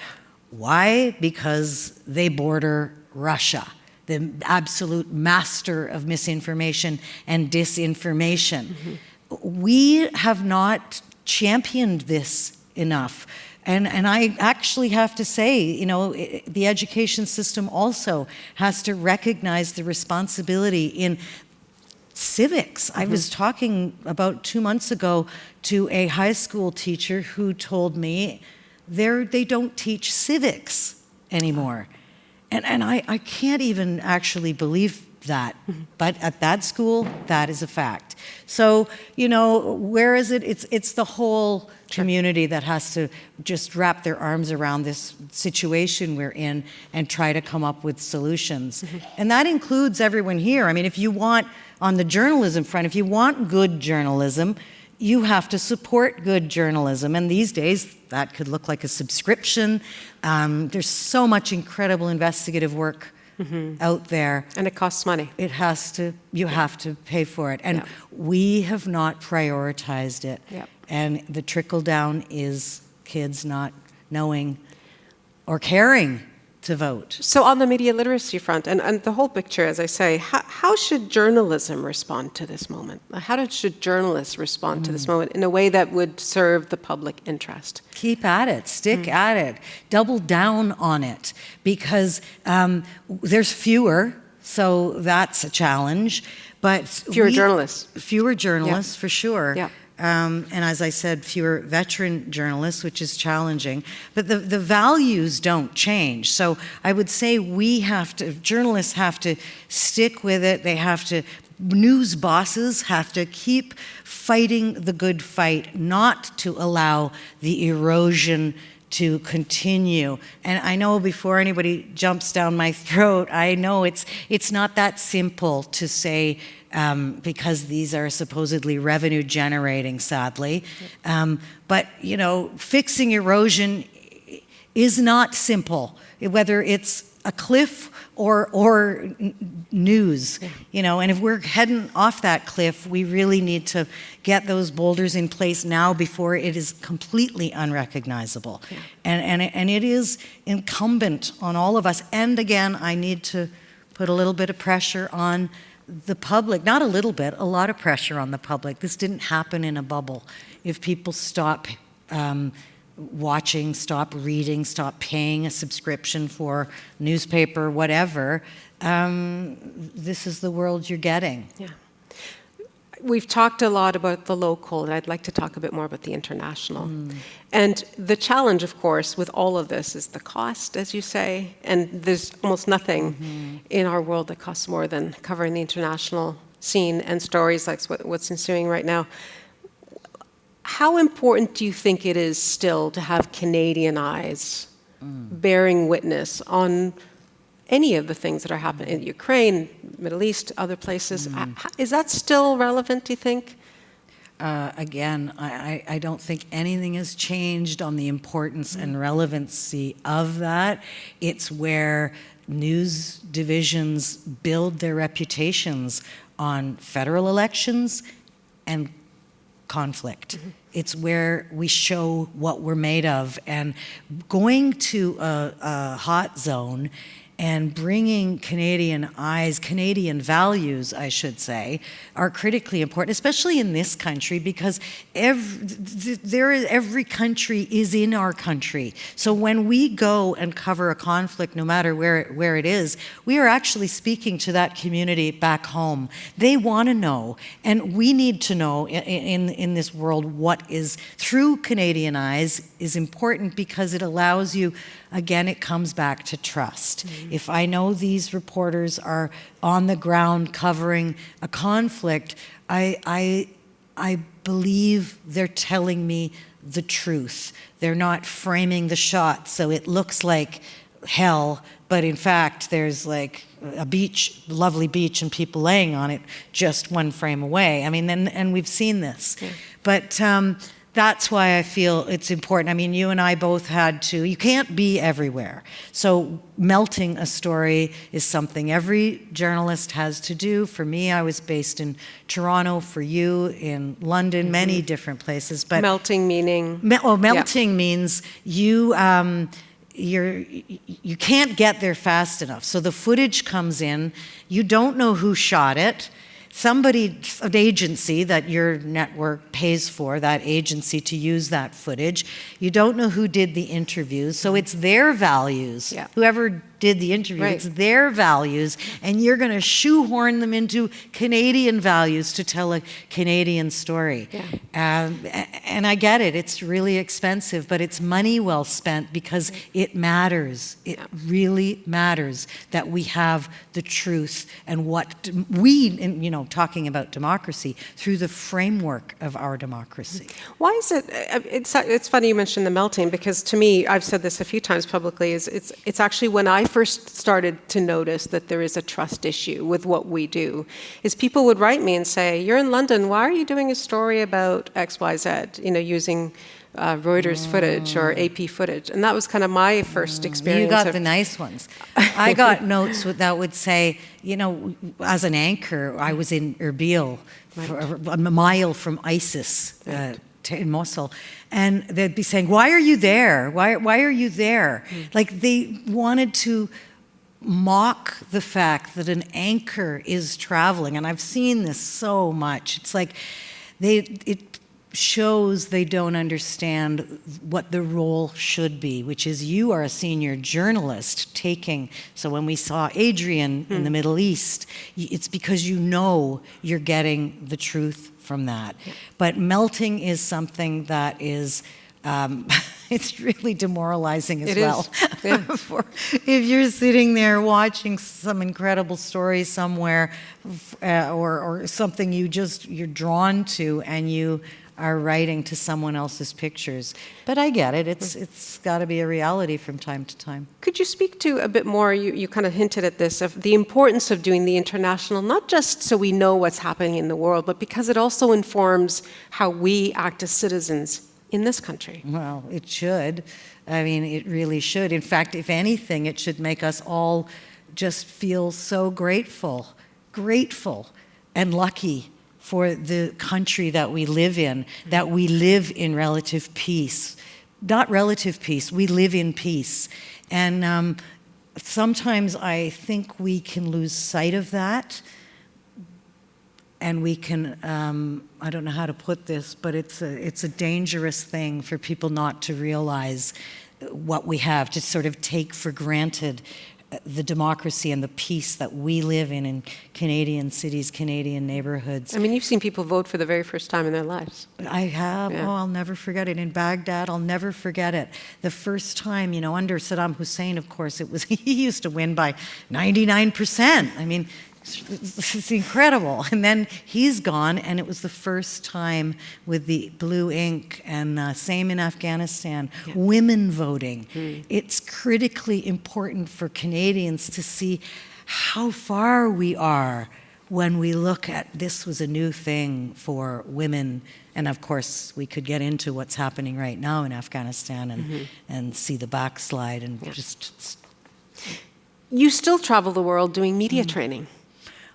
Why? Because they border Russia, the absolute master of misinformation and disinformation. We have not championed this enough. And I actually have to say, the education system also has to recognize the responsibility in civics. I was talking about 2 months ago to a high school teacher who told me they don't teach civics anymore. And I can't even actually believe that. But at that school, that is a fact. So, where is it? It's the whole community that has to just wrap their arms around this situation we're in and try to come up with solutions. And that includes everyone here. I mean, if you want, on the journalism front, if you want good journalism, you have to support good journalism. And these days, that could look like a subscription. There's so much incredible investigative work out there. And it costs money. You have to pay for it. And we have not prioritized it. Yep. And the trickle down is kids not knowing or caring to vote. So on the media literacy front, and the whole picture, as I say, how should journalism respond to this moment? Should journalists respond to this moment in a way that would serve the public interest? Keep at it, stick at it, double down on it, because there's fewer, so that's a challenge. But fewer journalists. Fewer journalists, for sure. Yeah. And as I said, fewer veteran journalists, which is challenging. But the values don't change. So I would say journalists have to stick with it. News bosses have to keep fighting the good fight, not to allow the erosion to continue. And I know before anybody jumps down my throat, I know it's not that simple to say, because these are supposedly revenue generating, sadly. But, fixing erosion is not simple, whether it's a cliff or news, and if we're heading off that cliff, we really need to get those boulders in place now before it is completely unrecognizable. Yeah. And it is incumbent on all of us. And again, I need to put a little bit of pressure on the public, not a little bit, a lot of pressure on the public. This didn't happen in a bubble. If people stop watching, stop reading, stop paying a subscription for newspaper, whatever, this is the world you're getting. Yeah. We've talked a lot about the local, and I'd like to talk a bit more about the international. And the challenge, of course, with all of this is the cost, as you say, and there's almost nothing in our world that costs more than covering the international scene and stories like what's ensuing right now. How important do you think it is still to have Canadian eyes bearing witness on any of the things that are happening in Ukraine, Middle East, other places? Is that still relevant, do you think? Again, I don't think anything has changed on the importance and relevancy of that. It's where news divisions build their reputations on federal elections and conflict. It's where we show what we're made of. And going to a hot zone and bringing Canadian eyes, Canadian values, I should say, are critically important, especially in this country, because every country is in our country. So when we go and cover a conflict, no matter where it is, we are actually speaking to that community back home. They want to know, and we need to know in this world what is, through Canadian eyes, is important, because it allows you, again, it comes back to trust. If I know these reporters are on the ground covering a conflict, I believe they're telling me the truth. They're not framing the shot so it looks like hell, but in fact there's like a beach, lovely beach, and people laying on it just one frame away. I mean, and we've seen this. Yeah. But that's why I feel it's important. I mean, you and I both had to, you can't be everywhere. So melting a story is something every journalist has to do. For me, I was based in Toronto, for you in London, many different places. But melting meaning? Melting means you can't get there fast enough. So the footage comes in, you don't know who shot it. An agency that your network pays for, that agency to use that footage. You don't know who did the interviews, so it's their values. Yeah. Whoever did the interview, it's their values, and you're going to shoehorn them into Canadian values to tell a Canadian story. Yeah. And I get it, it's really expensive, but it's money well spent, because it matters. It really matters that we have the truth and what we, talking about democracy, through the framework of our democracy. Why is it, it's funny you mentioned the melting, because to me, I've said this a few times publicly, it's actually when I first started to notice that there is a trust issue with what we do, is people would write me and say, you're in London, why are you doing a story about XYZ, using Reuters footage or AP footage. And that was kind of my first experience. You got the nice ones. I got notes that would say, you know, as an anchor, I was in Erbil, a mile from ISIS, in Mosul, and they'd be saying, "Why are you there? Why are you there?" Like they wanted to mock the fact that an anchor is traveling, and I've seen this so much. It's like it shows they don't understand what the role should be, which is you are a senior journalist taking, so when we saw Adrian in the Middle East, it's because you know you're getting the truth from that. But melting is something that is, it's really demoralizing as well. If you're sitting there watching some incredible story somewhere or something you're drawn to and you are writing to someone else's pictures. But I get it. It's got to be a reality from time to time. Could you speak to a bit more, you kind of hinted at this, of the importance of doing the international, not just so we know what's happening in the world, but because it also informs how we act as citizens in this country? Well, it should. I mean, it really should. In fact, if anything, it should make us all just feel so grateful and lucky for the country that we live in, that we live in relative peace. Not relative peace, we live in peace. And sometimes I think we can lose sight of that, and we can, I don't know how to put this, but it's a dangerous thing for people not to realize what we have, to sort of take for granted the democracy and the peace that we live in Canadian cities, Canadian neighborhoods. I mean, you've seen people vote for the very first time in their lives. I have. Yeah. Oh, I'll never forget it. In Baghdad, I'll never forget it. The first time, you know, under Saddam Hussein, of course, it was, he used to win by 99%. I mean, it's incredible. And then he's gone, and it was the first time with the blue ink, and same in Afghanistan, women voting. It's critically important for Canadians to see how far we are when we look at this was a new thing for women. And of course, we could get into what's happening right now in Afghanistan and see the backslide and just... You still travel the world doing media training.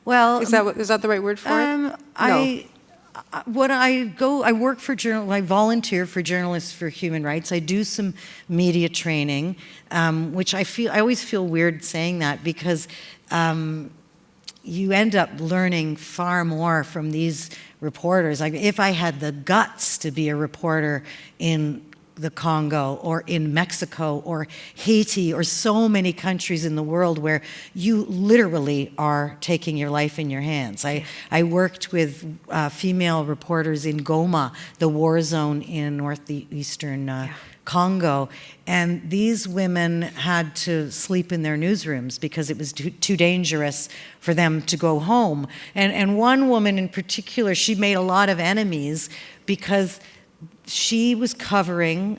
Well, is that the right word for it? No. I work for I volunteer for Journalists for Human Rights. I do some media training, which I always feel weird saying that, because you end up learning far more from these reporters. Like if I had the guts to be a reporter in the Congo or in Mexico or Haiti or so many countries in the world where you literally are taking your life in your hands. I worked with female reporters in Goma, the war zone in northeastern Congo, and these women had to sleep in their newsrooms because it was too dangerous for them to go home. And one woman in particular, she made a lot of enemies because she was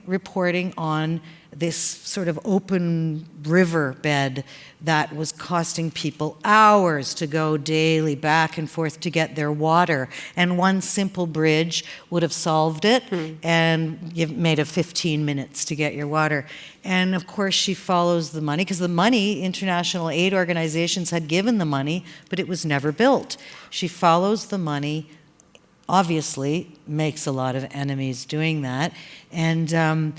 reporting on this sort of open riverbed that was costing people hours to go daily back and forth to get their water. And one simple bridge would have solved it, and you made it 15 minutes to get your water. And of course, she follows the money, because the money, international aid organizations had given the money, but it was never built. She follows the money, obviously makes a lot of enemies doing that. And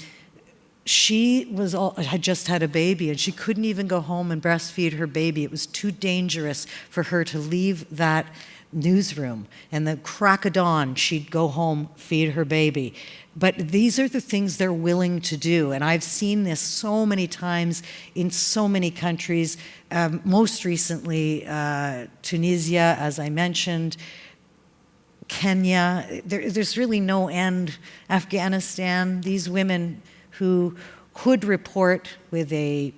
she had just had a baby, and she couldn't even go home and breastfeed her baby. It was too dangerous for her to leave that newsroom. And the crack of dawn, she'd go home, feed her baby. But these are the things they're willing to do. And I've seen this so many times in so many countries, most recently Tunisia, as I mentioned, Kenya, there's really no end. Afghanistan, these women who could report with they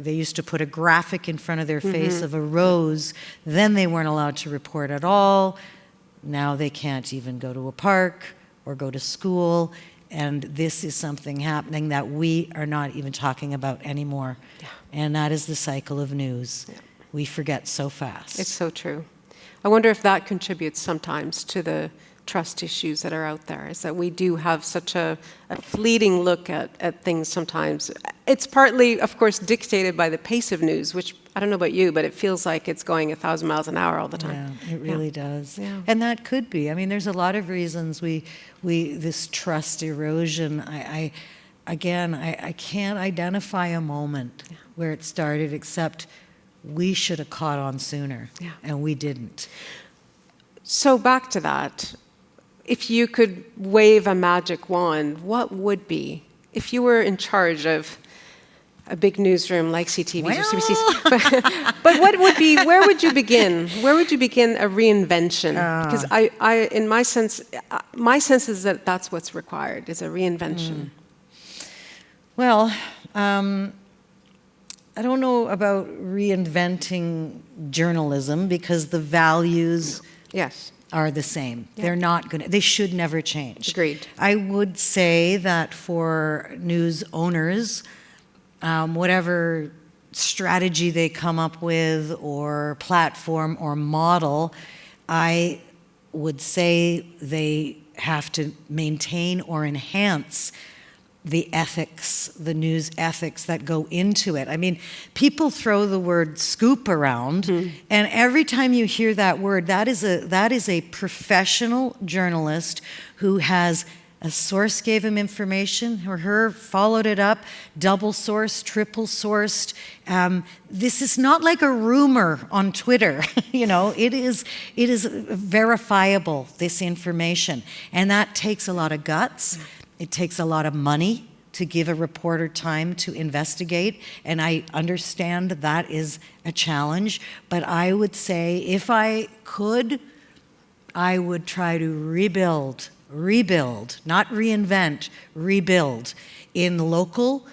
used to put a graphic in front of their face of a rose, then they weren't allowed to report at all. Now they can't even go to a park or go to school, and this is something happening that we are not even talking about anymore. And that is the cycle of news. We forget so fast. It's so true. I wonder if that contributes sometimes to the trust issues that are out there, is that we do have such a fleeting look at things sometimes. It's partly, of course, dictated by the pace of news, which I don't know about you, but it feels like it's going 1,000 miles an hour all the time. Yeah, it really does. Yeah. And that could be. I mean, there's a lot of reasons we this trust erosion. I can't identify a moment where it started, except we should have caught on sooner, and we didn't. So back to that, if you could wave a magic wand, what would be, if you were in charge of a big newsroom like CTV's or CBC's, but what would be, where would you begin? Where would you begin a reinvention? Because in my sense is that that's what's required, is a reinvention. Well, I don't know about reinventing journalism, because the values are the same. They're not going to, they should never change. Agreed. I would say that for news owners, whatever strategy they come up with or platform or model, I would say they have to maintain or enhance the ethics, the news ethics that go into it. I mean, people throw the word scoop around, and every time you hear that word, that is a professional journalist who has a source gave him information, or her, followed it up, double sourced, triple sourced. This is not like a rumor on Twitter. You know, it is verifiable, this information, and that takes a lot of guts. It takes a lot of money to give a reporter time to investigate, and I understand that is a challenge, but I would say if I could, I would try to rebuild, not reinvent, rebuild in local,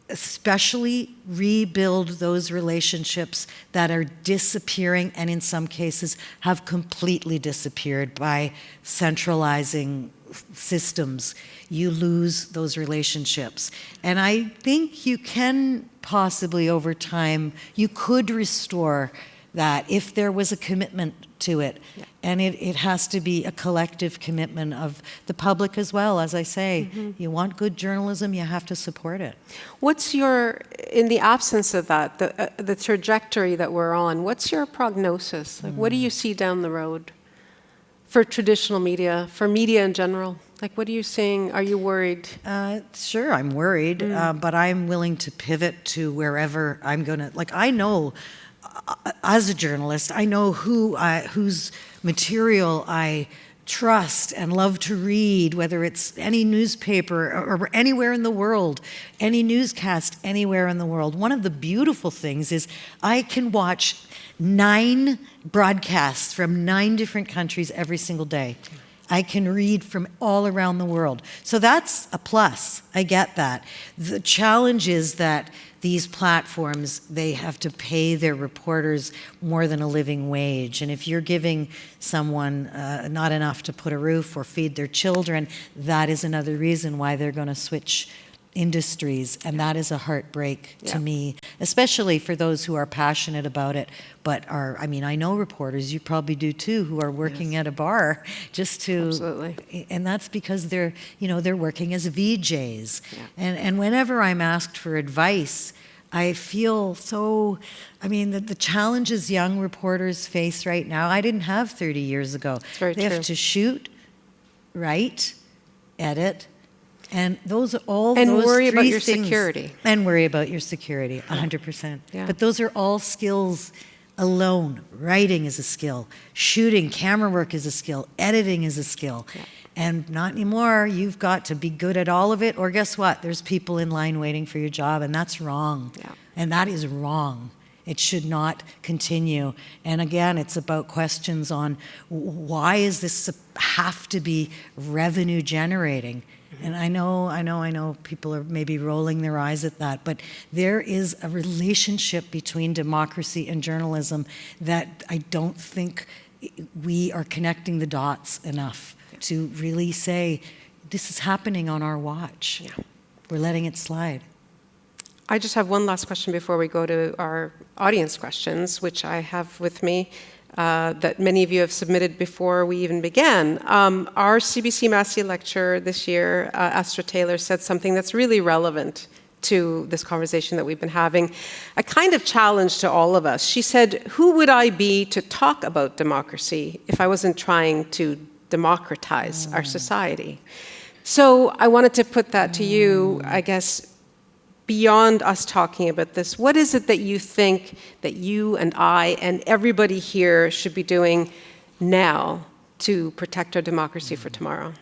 especially rebuild those relationships that are disappearing and in some cases have completely disappeared by centralizing systems. You lose those relationships. And I think you can possibly over time, you could restore that if there was a commitment to it. And it has to be a collective commitment of the public as well. As I say, you want good journalism, you have to support it. What's your, in the absence of that, the trajectory that we're on, what's your prognosis? Like, what do you see down the road for traditional media, for media in general? Like, what are you seeing? Are you worried? Sure, I'm worried, but I'm willing to pivot to wherever I'm going to, like, I know, as a journalist, I know whose material I trust and love to read, whether it's any newspaper or anywhere in the world, any newscast anywhere in the world. One of the beautiful things is I can watch 9 broadcasts from 9 different countries every single day. I can read from all around the world. So that's a plus. I get that. The challenge is that these platforms, they have to pay their reporters more than a living wage. And if you're giving someone not enough to put a roof or feed their children, that is another reason why they're going to switch industries. And that is a heartbreak to me, especially for those who are passionate about it, but are, I mean, I know reporters, you probably do too, who are working at a bar just to, Absolutely. And that's because they're, you know, they're working as VJs. And whenever I'm asked for advice, I feel so, I mean, the challenges young reporters face right now, I didn't have 30 years ago. It's very They true. have to shoot, write, edit, and those are all And those worry three about your things. security. And worry about your security, 100%. Yeah. But those are all skills alone. Writing is a skill. Shooting, camera work is a skill. Editing is a skill. And not anymore. You've got to be good at all of it, or guess what? There's people in line waiting for your job, and that's wrong. And that is wrong. It should not continue. And again, it's about questions on why is this have to be revenue generating? And I know people are maybe rolling their eyes at that, but there is a relationship between democracy and journalism that I don't think we are connecting the dots enough to really say, this is happening on our watch. We're letting it slide. I just have one last question before we go to our audience questions, which I have with me. that many of you have submitted before we even began. Our CBC Massey lecturer this year, Astra Taylor, said something that's really relevant to this conversation that we've been having, a kind of challenge to all of us. She said, who would I be to talk about democracy if I wasn't trying to democratize our society? So I wanted to put that to you, I guess, beyond us talking about this. What is it that you think that you and I and everybody here should be doing now to protect our democracy for tomorrow?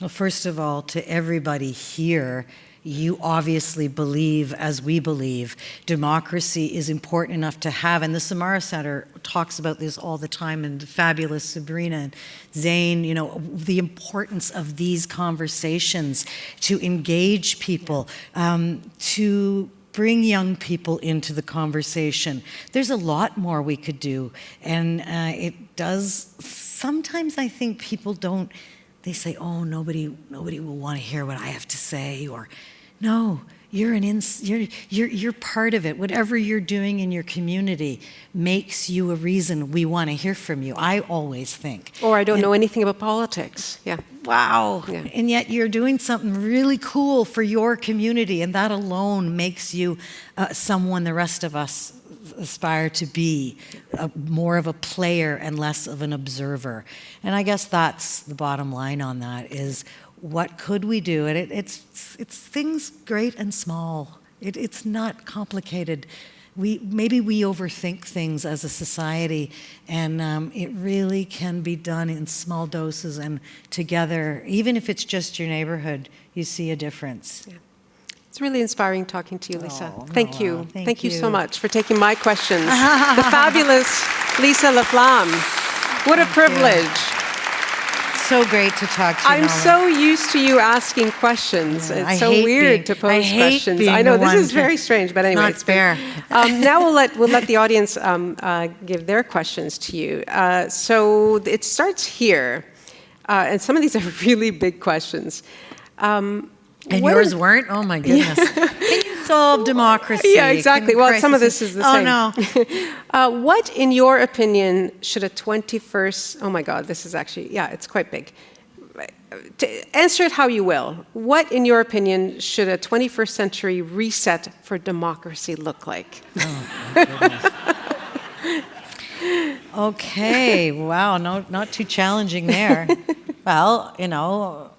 Well, first of all, to everybody here, you obviously believe, as we believe, democracy is important enough to have. And the Samara Center talks about this all the time, and the fabulous Sabrina and Zane, you know, the importance of these conversations to engage people, to bring young people into the conversation. There's a lot more we could do. And it does, sometimes I think people don't, they say, oh, nobody will want to hear what I have to say, or no, you're part of it. Whatever you're doing in your community makes you a reason we want to hear from you. I always think. Or I don't know anything about politics. Yeah. Wow. Yeah. And yet you're doing something really cool for your community, and that alone makes you someone the rest of us aspire to be, more of a player and less of an observer. And I guess that's the bottom line on that, is what could we do? And it's things great and small. It's not complicated. Maybe we overthink things as a society, and it really can be done in small doses and together. Even if it's just your neighborhood, you see a difference. Yeah. It's really inspiring talking to you, Lisa. Oh, Thank you. Nahlah, Thank you so much for taking my questions. The fabulous Lisa LaFlamme. What a privilege. So great to talk to you, I'm Nahlah. so used to you asking questions. Yeah, It's so weird to pose questions. I know, this is very strange, but anyway. Not fair. Now we'll let the audience give their questions to you. So it starts here, and some of these are really big questions. And yours weren't? Oh my goodness. Can you solve democracy? Yeah, exactly. Well, some of this is the same. Oh no. What, in your opinion, should a 21st, oh my God, this is actually, yeah, it's quite big. Answer it how you will. What, in your opinion, should a 21st century reset for democracy look like? Oh my goodness. Okay, wow, no, not too challenging there. Well, you know,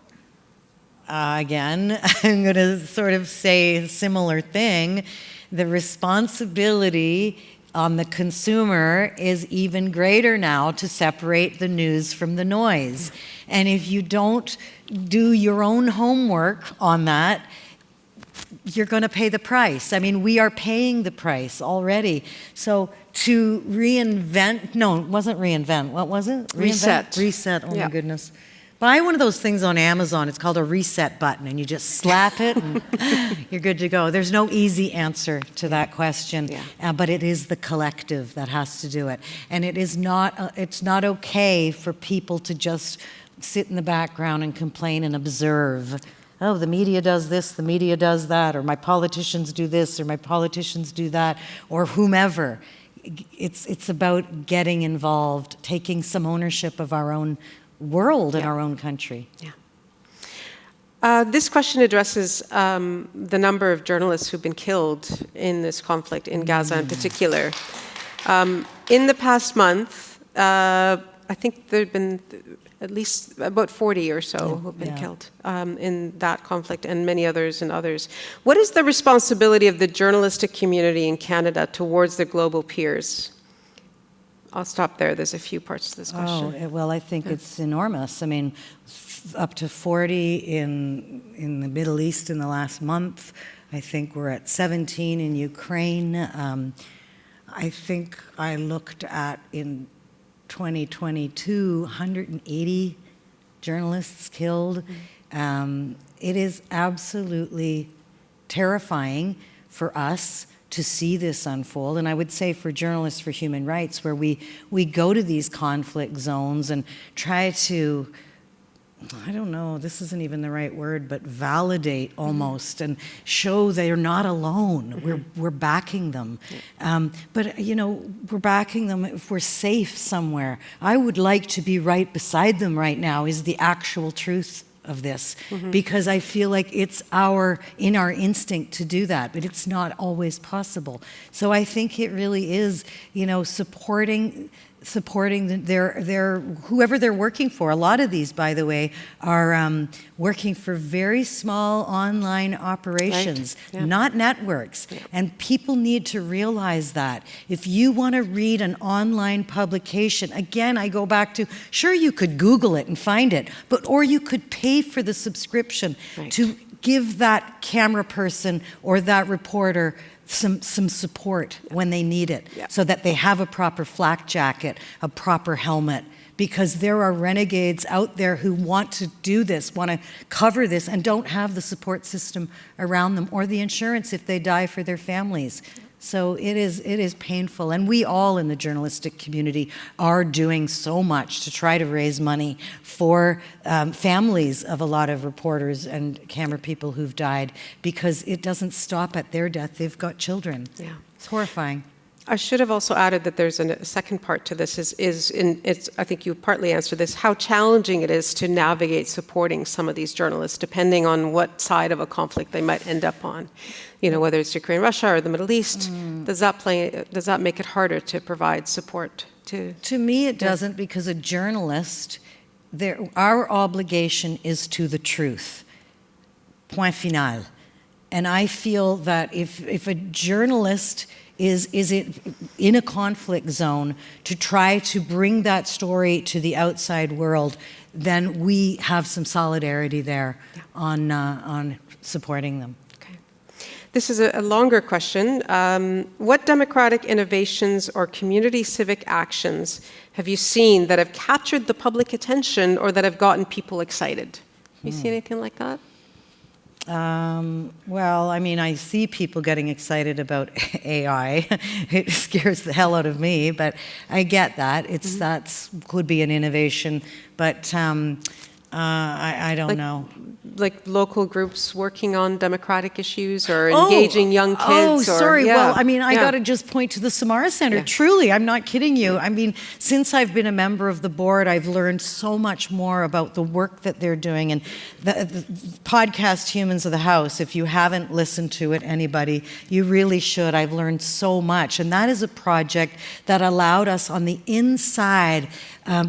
again, I'm going to sort of say a similar thing. The responsibility on the consumer is even greater now to separate the news from the noise. And if you don't do your own homework on that, you're going to pay the price. I mean, we are paying the price already. So to reinvent, no, it wasn't reinvent. What was it? Reset. Reset, oh yeah. my goodness. Buy one of those things on Amazon. It's called a reset button, and you just slap it, and you're good to go. There's no easy answer to that question, but it is the collective that has to do it. And it is not. It's not okay for people to just sit in the background and complain and observe. Oh, the media does this, the media does that, or my politicians do this, or my politicians do that, or whomever. It's about getting involved, taking some ownership of our own world in our own country. Yeah. This question addresses the number of journalists who've been killed in this conflict in Gaza in particular. In the past month, I think there have been at least about 40 or so who've been killed in that conflict, and many others and others. What is the responsibility of the journalistic community in Canada towards their global peers? I'll stop there. There's a few parts to this question. Oh, well, I think it's enormous. I mean, up to 40 in the Middle East in the last month. I think we're at 17 in Ukraine. I think I looked at in 2022, 180 journalists killed. It is absolutely terrifying for us to see this unfold. And I would say for Journalists for Human Rights, where we go to these conflict zones and try to I don't know, this isn't even the right word, but validate almost and show they're not alone. We're backing them. But, we're backing them if we're safe somewhere. I would like to be right beside them right now is the actual truth of this, because I feel like it's in our instinct to do that, but it's not always possible. So I think it really is, supporting their whoever they're working for. A lot of these, by the way, are working for very small online operations, right. Yeah. not networks. Yeah. And people need to realize that. If you want to read an online publication, again, I go back to, sure, you could Google it and find it, or you could pay for the subscription Right. to give that camera person or that reporter some support when they need it, Yeah. so that they have a proper flak jacket, a proper helmet, because there are renegades out there who want to do this, want to cover this, and don't have the support system around them or the insurance if they die for their families. So it is painful, and we all in the journalistic community are doing so much to try to raise money for families of a lot of reporters and camera people who've died, because it doesn't stop at their death. They've got children. Yeah. It's horrifying. I should have also added that there's a second part to this. I think you partly answered this, how challenging it is to navigate supporting some of these journalists, depending on what side of a conflict they might end up on. Whether it's Ukraine, Russia, or the Middle East. Does that make it harder to provide support to? To me, it doesn't, because a journalist, our obligation is to the truth. Point final. And I feel that if a journalist is in a conflict zone to try to bring that story to the outside world, then we have some solidarity there on supporting them. Okay. This is a longer question. What democratic innovations or community civic actions have you seen that have captured the public attention or that have gotten people excited? Have you seen anything like that? Well, I see people getting excited about AI. It scares the hell out of me, but I get that. That could be an innovation, but I don't know. Like local groups working on democratic issues or engaging young kids? Oh, sorry. Yeah. Well, I got to just point to the Samara Center. Yeah. Truly, I'm not kidding you. Since I've been a member of the board, I've learned so much more about the work that they're doing. And the podcast Humans of the House, if you haven't listened to it, anybody, you really should. I've learned so much. And that is a project that allowed us on the inside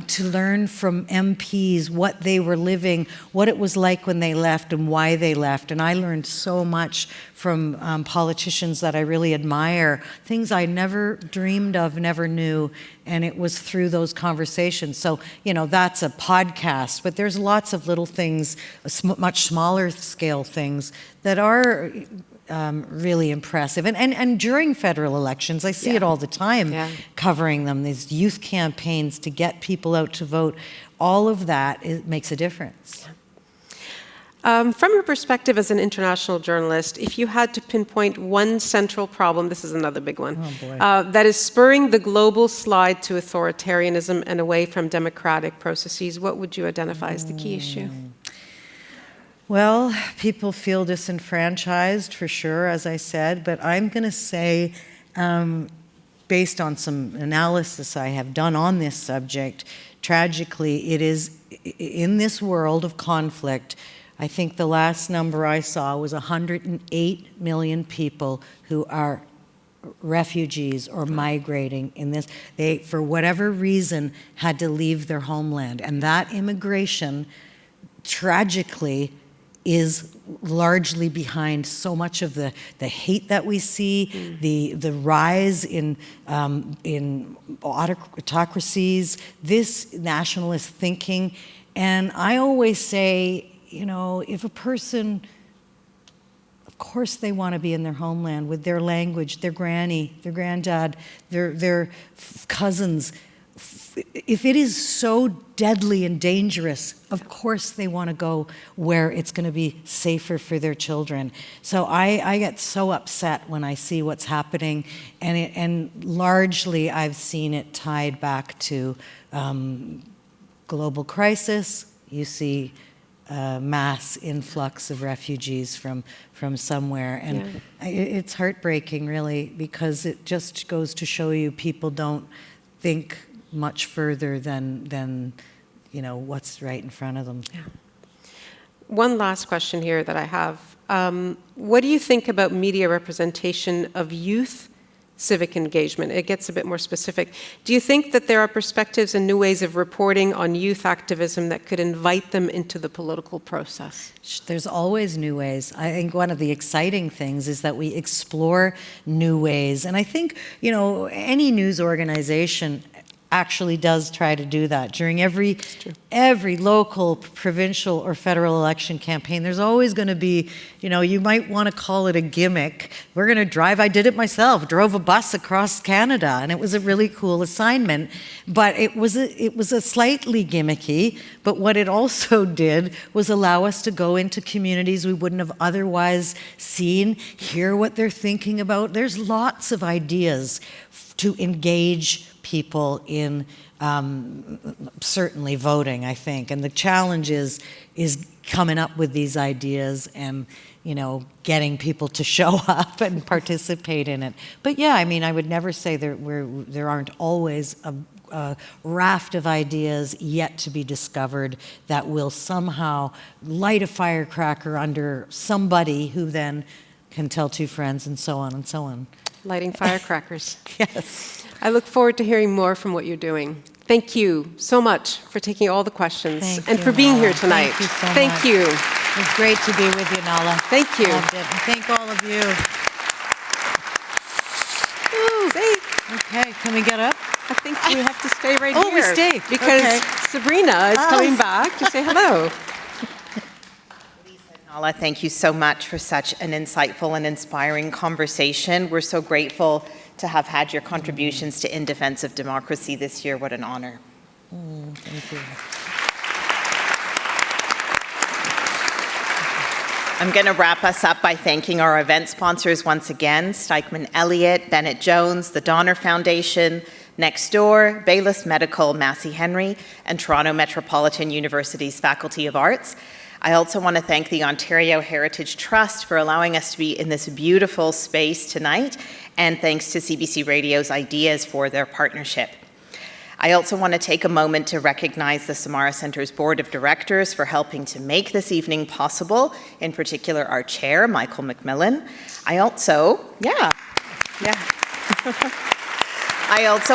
to learn from MPs what they were living, what it was like when they left and why they left. And I learned so much from politicians that I really admire, things I never dreamed of, never knew, and it was through those conversations. So, that's a podcast, but there's lots of little things, much smaller scale things that are really impressive. And during federal elections, I see it all the time, covering them, these youth campaigns to get people out to vote. All of that makes a difference. From your perspective as an international journalist, if you had to pinpoint one central problem, this is another big one, that is spurring the global slide to authoritarianism and away from democratic processes, what would you identify as the key issue? Well, people feel disenfranchised for sure, as I said, but I'm going to say, based on some analysis I have done on this subject, tragically, it is in this world of conflict. I think the last number I saw was 108 million people who are refugees or migrating in this. They, for whatever reason, had to leave their homeland. And that immigration, tragically, is largely behind so much of the hate that we see, the rise in autocracies, this nationalist thinking. And I always say, if a person, of course they want to be in their homeland with their language, their granny, their granddad, their cousins. If it is so deadly and dangerous, of course they want to go where it's going to be safer for their children. So I get so upset when I see what's happening, and largely I've seen it tied back to global crisis. You see mass influx of refugees from somewhere. And it's heartbreaking, really, because it just goes to show you people don't think much further than what's right in front of them. Yeah. One last question here that I have. What do you think about media representation of youth civic engagement? It gets a bit more specific. Do you think that there are perspectives and new ways of reporting on youth activism that could invite them into the political process? There's always new ways. I think one of the exciting things is that we explore new ways. And I think, any news organization actually does try to do that. During every local, provincial, or federal election campaign, there's always going to be, you might want to call it a gimmick. We're going to drive, I did it myself, drove a bus across Canada, and it was a really cool assignment. But it was a slightly gimmicky, but what it also did was allow us to go into communities we wouldn't have otherwise seen, hear what they're thinking about. There's lots of ideas to engage people in certainly voting, I think. And the challenge is coming up with these ideas and, getting people to show up and participate in it. But yeah, I would never say there aren't always a raft of ideas yet to be discovered that will somehow light a firecracker under somebody who then can tell two friends and so on and so on. Lighting firecrackers. Yes. I look forward to hearing more from what you're doing. Thank you so much for taking all the questions and for being here tonight. Thank you so Thank much. you. It was great to be with you, Nahlah. Thank you. Loved it. And thank all of you. Okay, can we get up? I think we have to stay right Oh, here. we stay. Because Okay. Sabrina is coming back to say hello. Nahlah, thank you so much for such an insightful and inspiring conversation. We're so grateful to have had your contributions to In Defense of Democracy this year. What an honor. Thank you. I'm going to wrap us up by thanking our event sponsors once again, Stikeman Elliott, Bennett Jones, the Donner Foundation, Nextdoor, Baylis Medical, Massey Henry, and Toronto Metropolitan University's Faculty of Arts. I also want to thank the Ontario Heritage Trust for allowing us to be in this beautiful space tonight, and thanks to CBC Radio's Ideas for their partnership. I also want to take a moment to recognize the Samara Centre's Board of Directors for helping to make this evening possible, in particular our chair, Michael McMillan. I also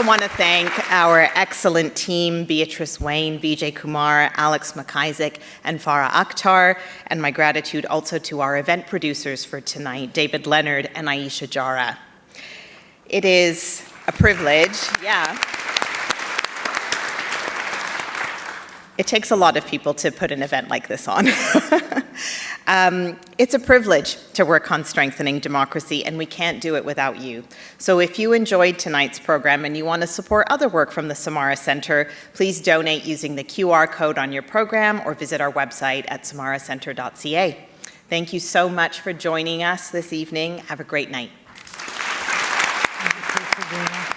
want to thank our excellent team, Beatrice Wayne, Vijay Kumar, Alex McIsaac, and Farah Akhtar, and my gratitude also to our event producers for tonight, David Leonard and Aisha Jara. It is a privilege, It takes a lot of people to put an event like this on. It's a privilege to work on strengthening democracy, and we can't do it without you. So if you enjoyed tonight's program and you want to support other work from the Samara Centre, please donate using the QR code on your program or visit our website at samaracentre.ca. Thank you so much for joining us this evening. Have a great night. Thank you, Sabrina.